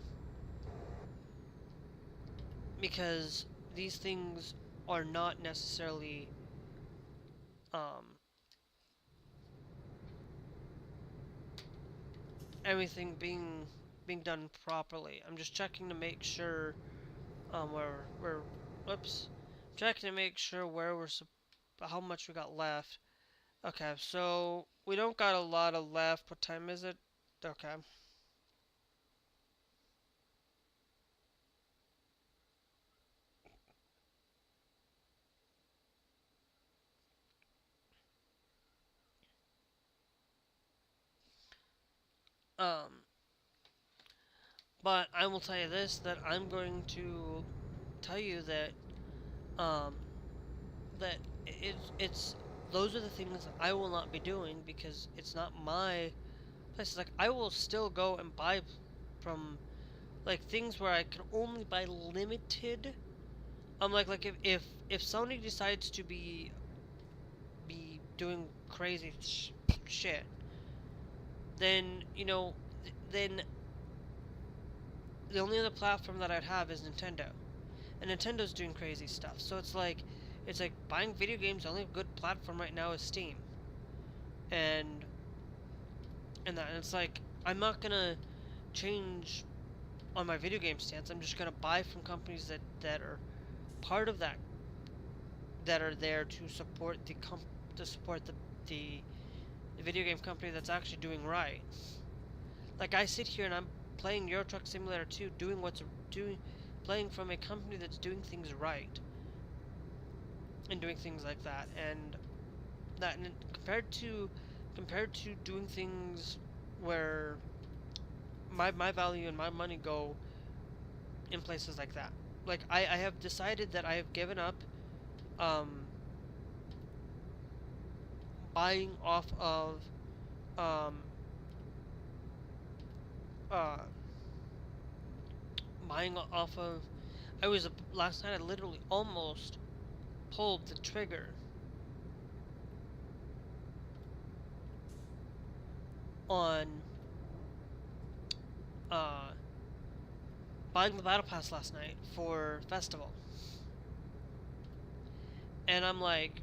because these things are not necessarily um, everything being done properly. I'm just checking to make sure we're whoops. Checking to make sure how much we got left. Okay, so we don't got a lot of left. What time is it? Okay. Um, but I will tell you this, that I'm going to tell you that um that it's those are the things I will not be doing because it's not my place. Like, I will still go and buy from, like, things where I can only buy limited. Like if Sony decides to be doing crazy shit, then then the only other platform that I'd have is Nintendo, and Nintendo's doing crazy stuff. So it's like buying video games. The only good platform right now is Steam, and and it's like, I'm not gonna change on my video game stance. I'm just gonna buy from companies that are part of that, that are there to support the the video game company that's actually doing right. Like, I sit here and I'm playing Euro Truck Simulator 2, doing playing from a company that's doing things right and doing things like that, and compared to doing things where my value and my money go in places like that. Like, I have decided that I have given up um, buying off of um, uh, buying off of. Last night I literally almost pulled the trigger on uh, buying the battle pass last night for festival, and I'm like,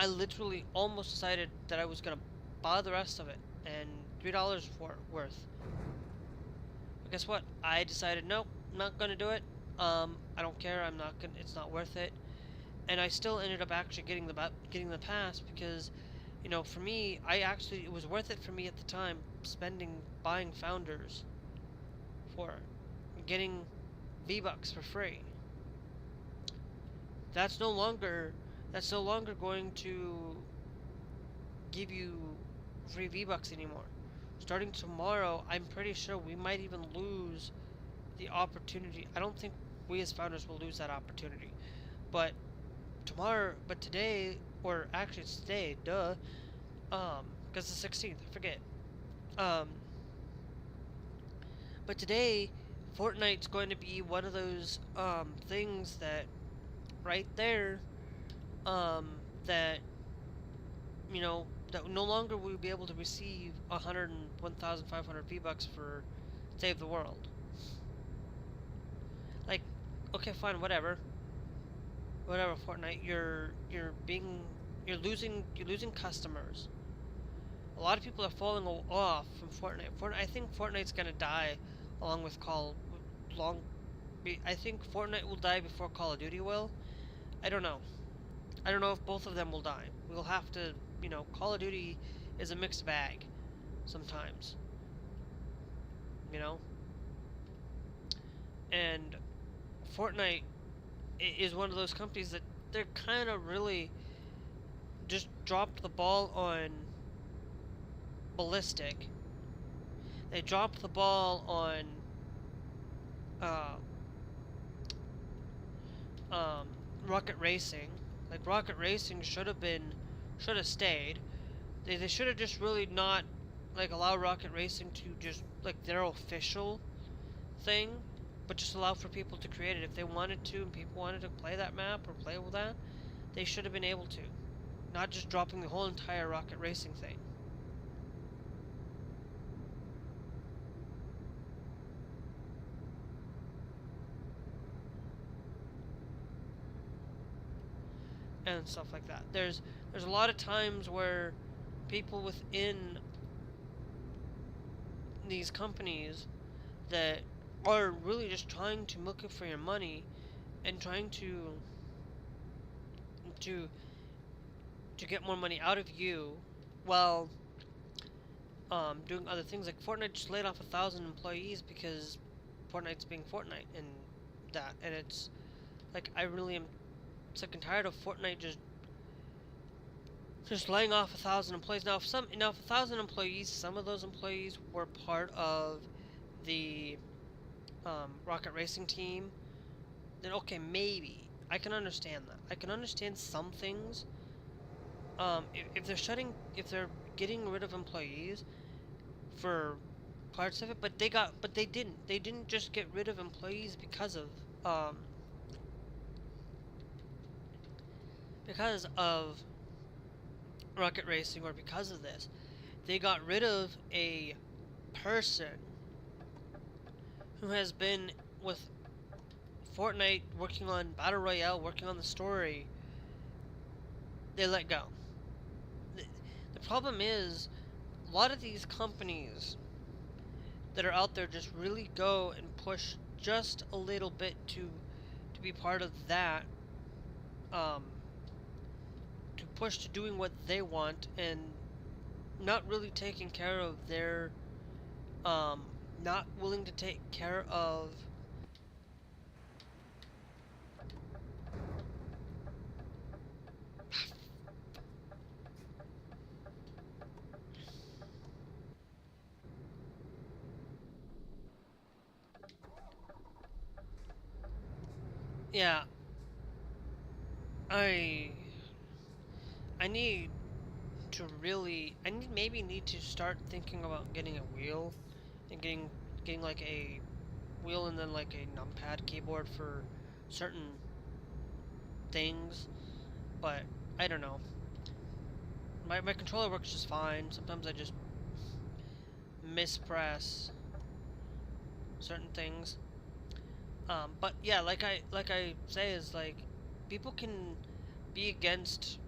I literally almost decided that I was gonna buy the rest of it and $3 for worth. But guess what? I decided nope, I'm not gonna do it. I don't care. I'm not gonna. It's not worth it. And I still ended up actually getting the pass because, for me, it was worth it for me at the time buying founders for getting V-Bucks for free. That's no longer going to give you free V-Bucks anymore. Starting tomorrow, I'm pretty sure we might even lose the opportunity. I don't think we as founders will lose that opportunity. But today, or actually it's today, duh, because the 16th, I forget. Um, but today, Fortnite's going to be one of those, things that, right there, that, that no longer will we be able to receive 101,500 V-Bucks for Save the World. Like, okay, fine, whatever. Whatever, Fortnite, you're losing customers. A lot of people are falling off from Fortnite. I think Fortnite's gonna die along with I think Fortnite will die before Call of Duty will. I don't know. I don't know if both of them will die. We'll have to, Call of Duty is a mixed bag sometimes. You know? And Fortnite is one of those companies that they're kind of really just dropped the ball on ballistic. They dropped the ball on uh, rocket racing. Like rocket racing should have stayed. They should have just really not like allow rocket racing to just like their official thing, but just allow for people to create it if they wanted to, and people wanted to play that map or play with that. They should have been able to, not just dropping the whole entire rocket racing thing. And stuff like that. There's a lot of times where people within these companies that are really just trying to milk it for your money and trying to get more money out of you while doing other things. Like Fortnite just laid off 1,000 employees because Fortnite's being Fortnite and it's like I really am sick and tired of Fortnite just laying off 1,000 employees. Now, if 1,000 employees, some of those employees were part of the rocket racing team, then okay, maybe I can understand that. I can understand some things. If they're getting rid of employees for parts of it, but they didn't just get rid of employees because of rocket racing or because of this. They got rid of a person who has been with Fortnite working on Battle Royale, working on the story. They let go. The problem is, a lot of these companies that are out there just really go and push just a little bit to be part of that, to push to doing what they want and not really taking care of their, not willing to take care of yeah, I I need maybe need to start thinking about getting a wheel and getting like a wheel and then like a numpad keyboard for certain things, but I don't know. My controller works just fine. Sometimes I just mispress certain things. But yeah, like I say is like people can be against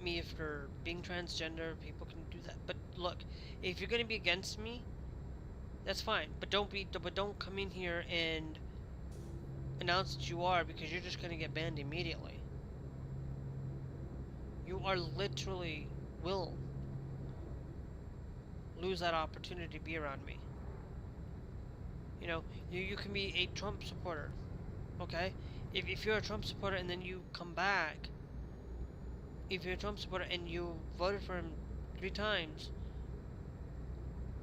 me if you're being transgender. People can do that. But look, if you're gonna be against me, that's fine. But don't come in here and announce that you are, because you're just gonna get banned immediately. You are literally will lose that opportunity to be around me. You know, you can be a Trump supporter, okay? If you're a Trump supporter and then you come back, if you're a Trump supporter and you voted for him 3 times,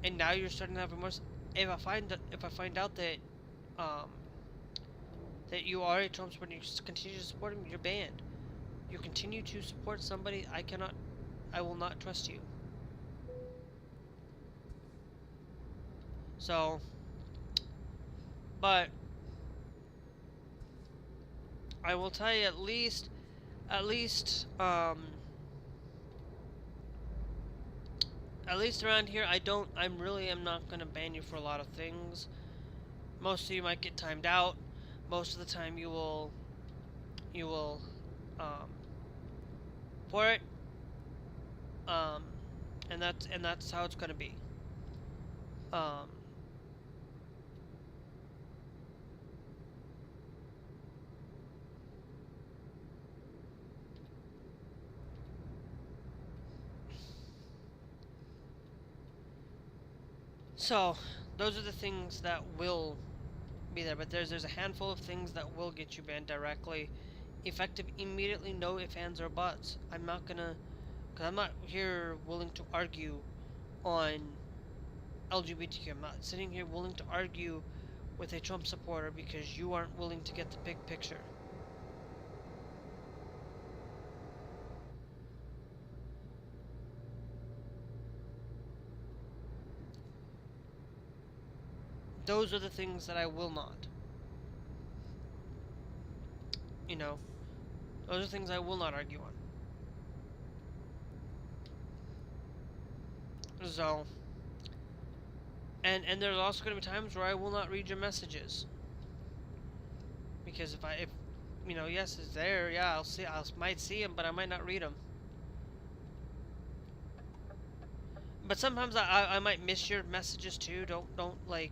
and now you're starting to have remorse, if I find out that um that you are a Trump supporter and you continue to support him, you're banned. You continue to support somebody, I will not trust you. So, but I will tell you at least, at least around here, I'm not gonna ban you for a lot of things. Most of you might get timed out. Most of the time you will, um, for it, um, and that's how it's gonna be. Um, so those are the things that will be there, but there's a handful of things that will get you banned directly, effective immediately, no ifs, ands, or buts. I'm not gonna, because I'm not here willing to argue on LGBTQ. I'm not sitting here willing to argue with a Trump supporter because you aren't willing to get the big picture. Those are the things that I will not. You know, those are things I will not argue on. So, and there's also going to be times where I will not read your messages, because if you know, yes, it's there, yeah, I might see them, but I might not read them. But sometimes I might miss your messages too. Don't like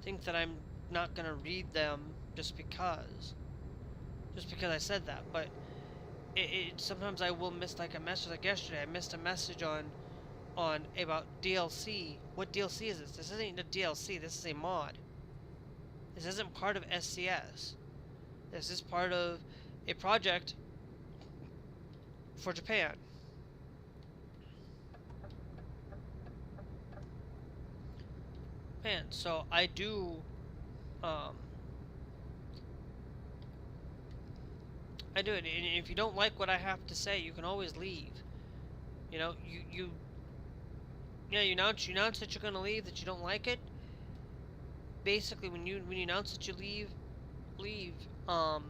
think that I'm not gonna read them just because I said that. But sometimes I will miss like a message. Like yesterday, I missed a message on about DLC. What DLC is this? This isn't a DLC. This is a mod. This isn't part of SCS. This is part of a project for Japan. Man, so I do, um, I do it. And if you don't like what I have to say, you can always leave. You know, yeah, you announce that you're gonna leave, that you don't like it. Basically, when you announce that you leave, um,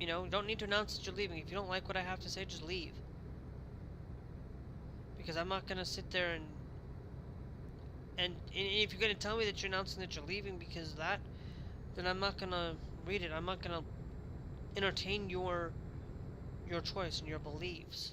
you know, you don't need to announce that you're leaving. If you don't like what I have to say, just leave. Because I'm not gonna sit there and if you're gonna tell me that you're announcing that you're leaving because of that, then I'm not gonna read it. I'm not gonna entertain your choice and your beliefs.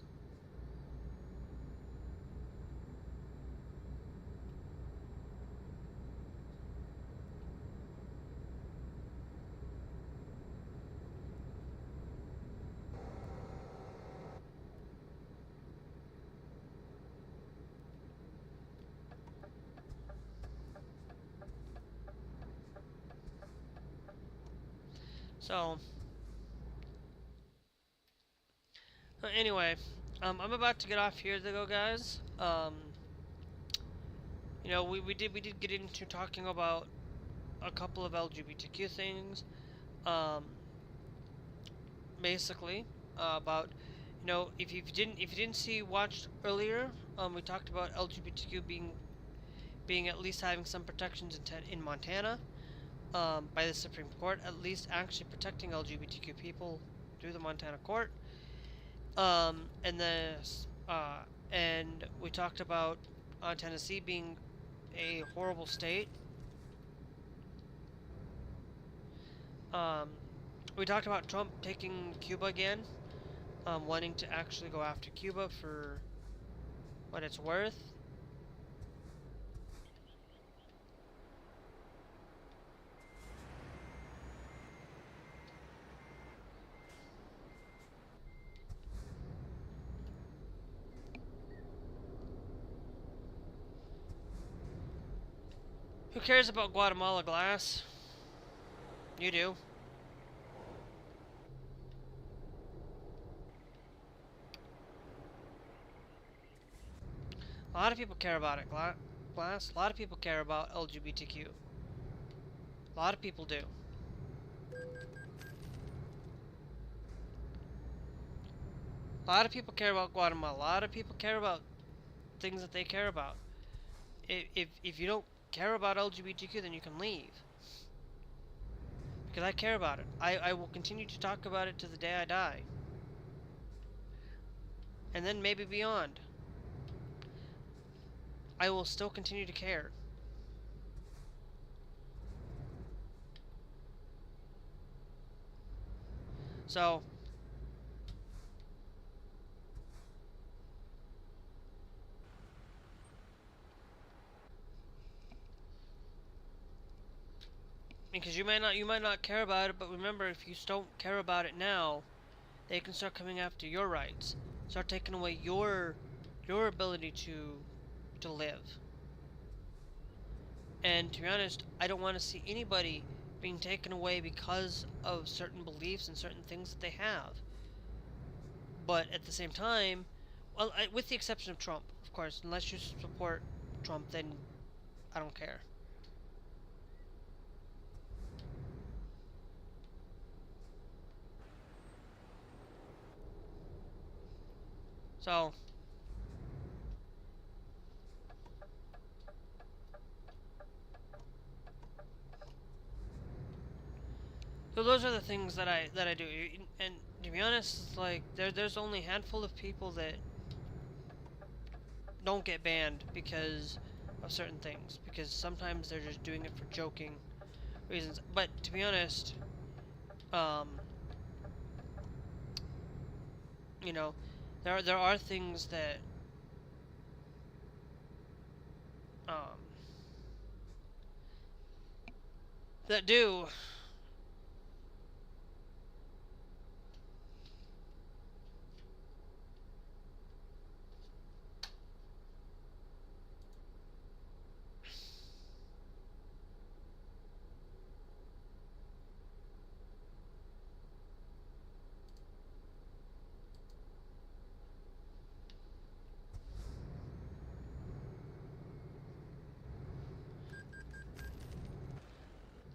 So, anyway, I'm about to get off here to go, guys. You know, we did get into talking about a couple of LGBTQ things. Um, basically, about, you know, if you didn't see watched earlier, we talked about LGBTQ being at least having some protections in Montana, by the Supreme Court, at least actually protecting LGBTQ people through the Montana court. And then, uh, and we talked about Tennessee being a horrible state. Um, we talked about Trump taking Cuba again. wanting to actually go after Cuba for what it's worth. Who cares about Guatemala glass? You do. A lot of people care about it, glass. A lot of people care about LGBTQ. A lot of people do. A lot of people care about Guatemala. A lot of people care about things that they care about. If you don't care about LGBTQ, then you can leave. Because I care about it. I will continue to talk about it to the day I die. And then maybe beyond. I will still continue to care. So, because you might not care about it, but remember, if you don't care about it now, they can start coming after your rights, start taking away your ability to live. And to be honest, I don't want to see anybody being taken away because of certain beliefs and certain things that they have. But at the same time, well, with the exception of Trump, of course, unless you support Trump, then I don't care. So, those are the things that I do. And to be honest, like there's only a handful of people that don't get banned because of certain things. Because sometimes they're just doing it for joking reasons. But to be honest, um, you know, there are things um, that do.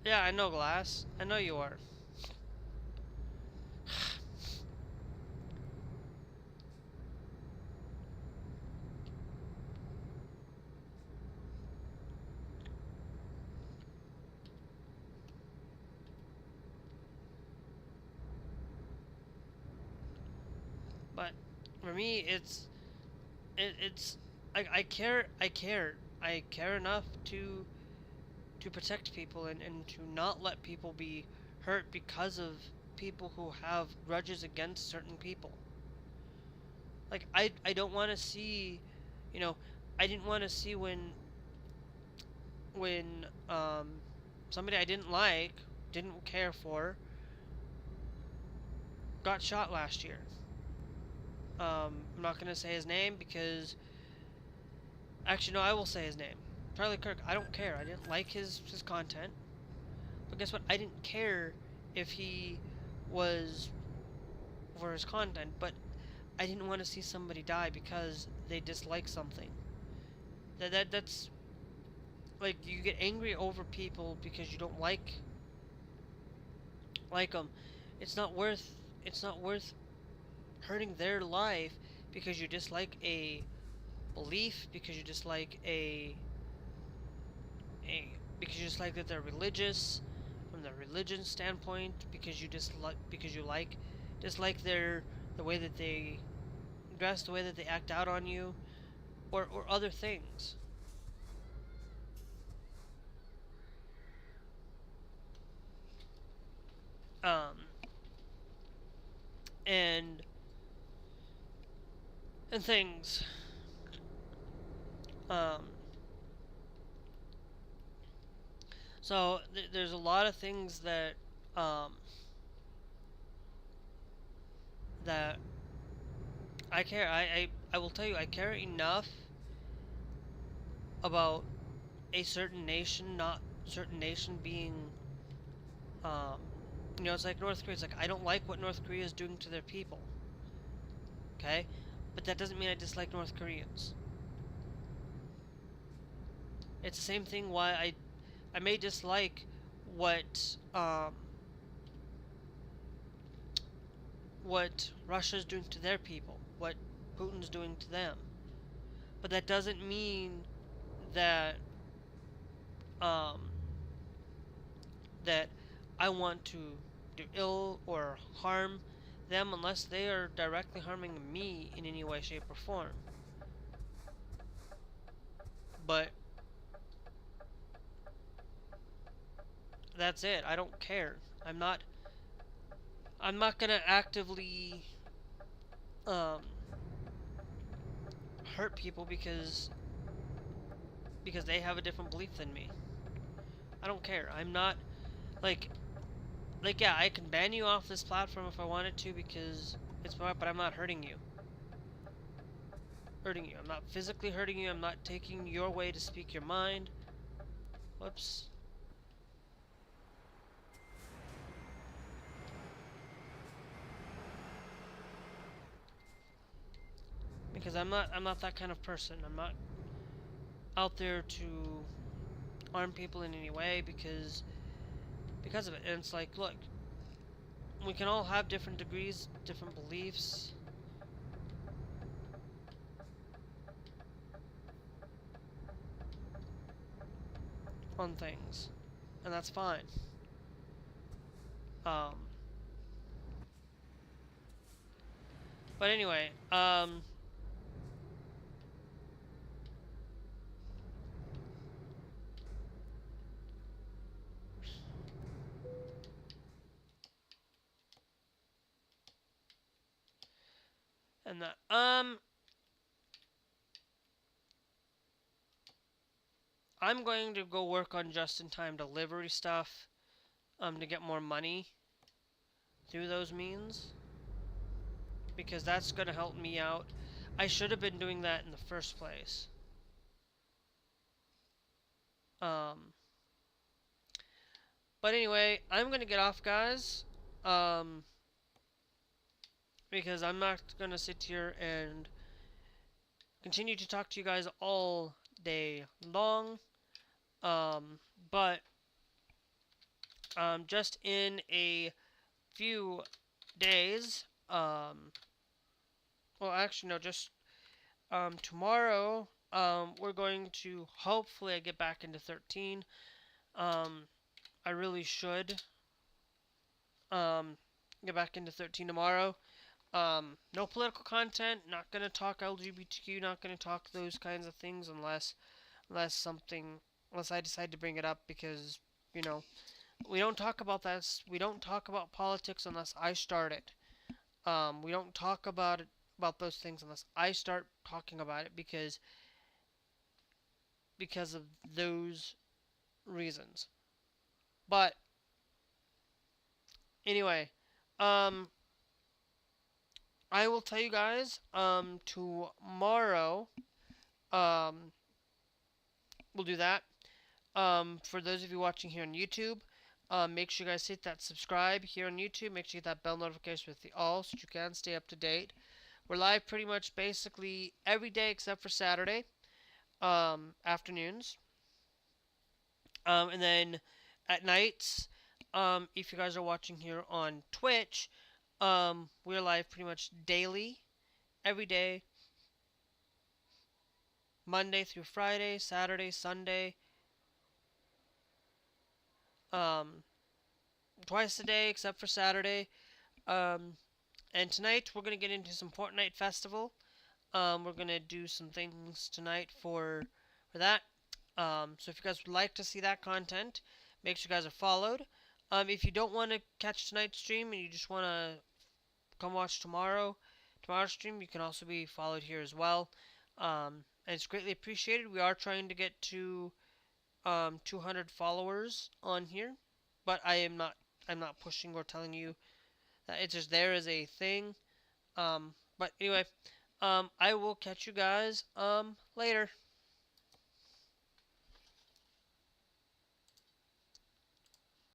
Yeah, I know, Glass. I know you are. But for me, it's I care I care enough to protect people and to not let people be hurt because of people who have grudges against certain people. Like I don't want to see, you know, I didn't want to see when somebody I didn't like, didn't care for, got shot last year. I'm not gonna say his name because actually no, I will say his name. Charlie Kirk. I don't care. I didn't like his content, but guess what? I didn't care if he was for his content, but I didn't want to see somebody die because they dislike something. That's like you get angry over people because you don't like them. It's not worth it's not worth hurting their life because you dislike a belief, because you dislike a because you dislike that they're religious from the religion standpoint, because you dislike their the way that they dress, the way that they act out on you, or other things. Um, and and things. Um, so there's a lot of things that um, that I care. I will tell you, I care enough about a certain nation, not certain nation being, um, it's like North Korea. It's like I don't like what North Korea is doing to their people. Okay, but that doesn't mean I dislike North Koreans. It's the same thing. Why I may dislike what what Russia's doing to their people, what Putin's doing to them, but that doesn't mean that um, that I want to do ill or harm them unless they are directly harming me in any way, shape, or form. But that's it. I don't care. I'm not. I'm not gonna actively um, hurt people because they have a different belief than me. I don't care. I'm not like yeah. I can ban you off this platform if I wanted to because it's but I'm not hurting you. I'm not physically hurting you. I'm not taking your way to speak your mind. Whoops. Because I'm not that kind of person. I'm not out there to harm people in any way because of it. And it's like, look, we can all have different degrees, different beliefs. On things. And that's fine. Um but anyway, and that I'm going to go work on just-in-time delivery stuff to get more money through those means because that's going to help me out. I should have been doing that in the first place. Um but anyway, I'm going to get off, guys. Um because I'm not going to sit here and continue to talk to you guys all day long. Um but just in a few days, well, actually, no, just tomorrow, we're going to hopefully get back into 13. Um, I really should um, get back into 13 tomorrow. No political content. Not gonna talk LGBTQ. Not gonna talk those kinds of things unless I decide to bring it up because you know we don't talk about that. We don't talk about politics unless I start it. We don't talk about those things unless I start talking about it because of those reasons. But anyway, um, I will tell you guys tomorrow. Um, we'll do that. For those of you watching here on YouTube, make sure you guys hit that subscribe here on YouTube. Make sure you hit that bell notification with the all so you can stay up to date. We're live pretty much basically every day except for Saturday afternoons. And then at nights, if you guys are watching here on Twitch, we're live pretty much daily, every day, Monday through Friday, Saturday, Sunday, um, twice a day except for Saturday. Um, and tonight we're gonna get into some Fortnite Festival. We're gonna do some things tonight for that. So if you guys would like to see that content, make sure you guys are followed. If you don't want to catch tonight's stream and you just want to come watch tomorrow tomorrow's stream. You can also be followed here as well. And it's greatly appreciated. We are trying to get to 200 followers on here, but I'm not pushing or telling you that it's just there as a thing. But anyway, I will catch you guys later.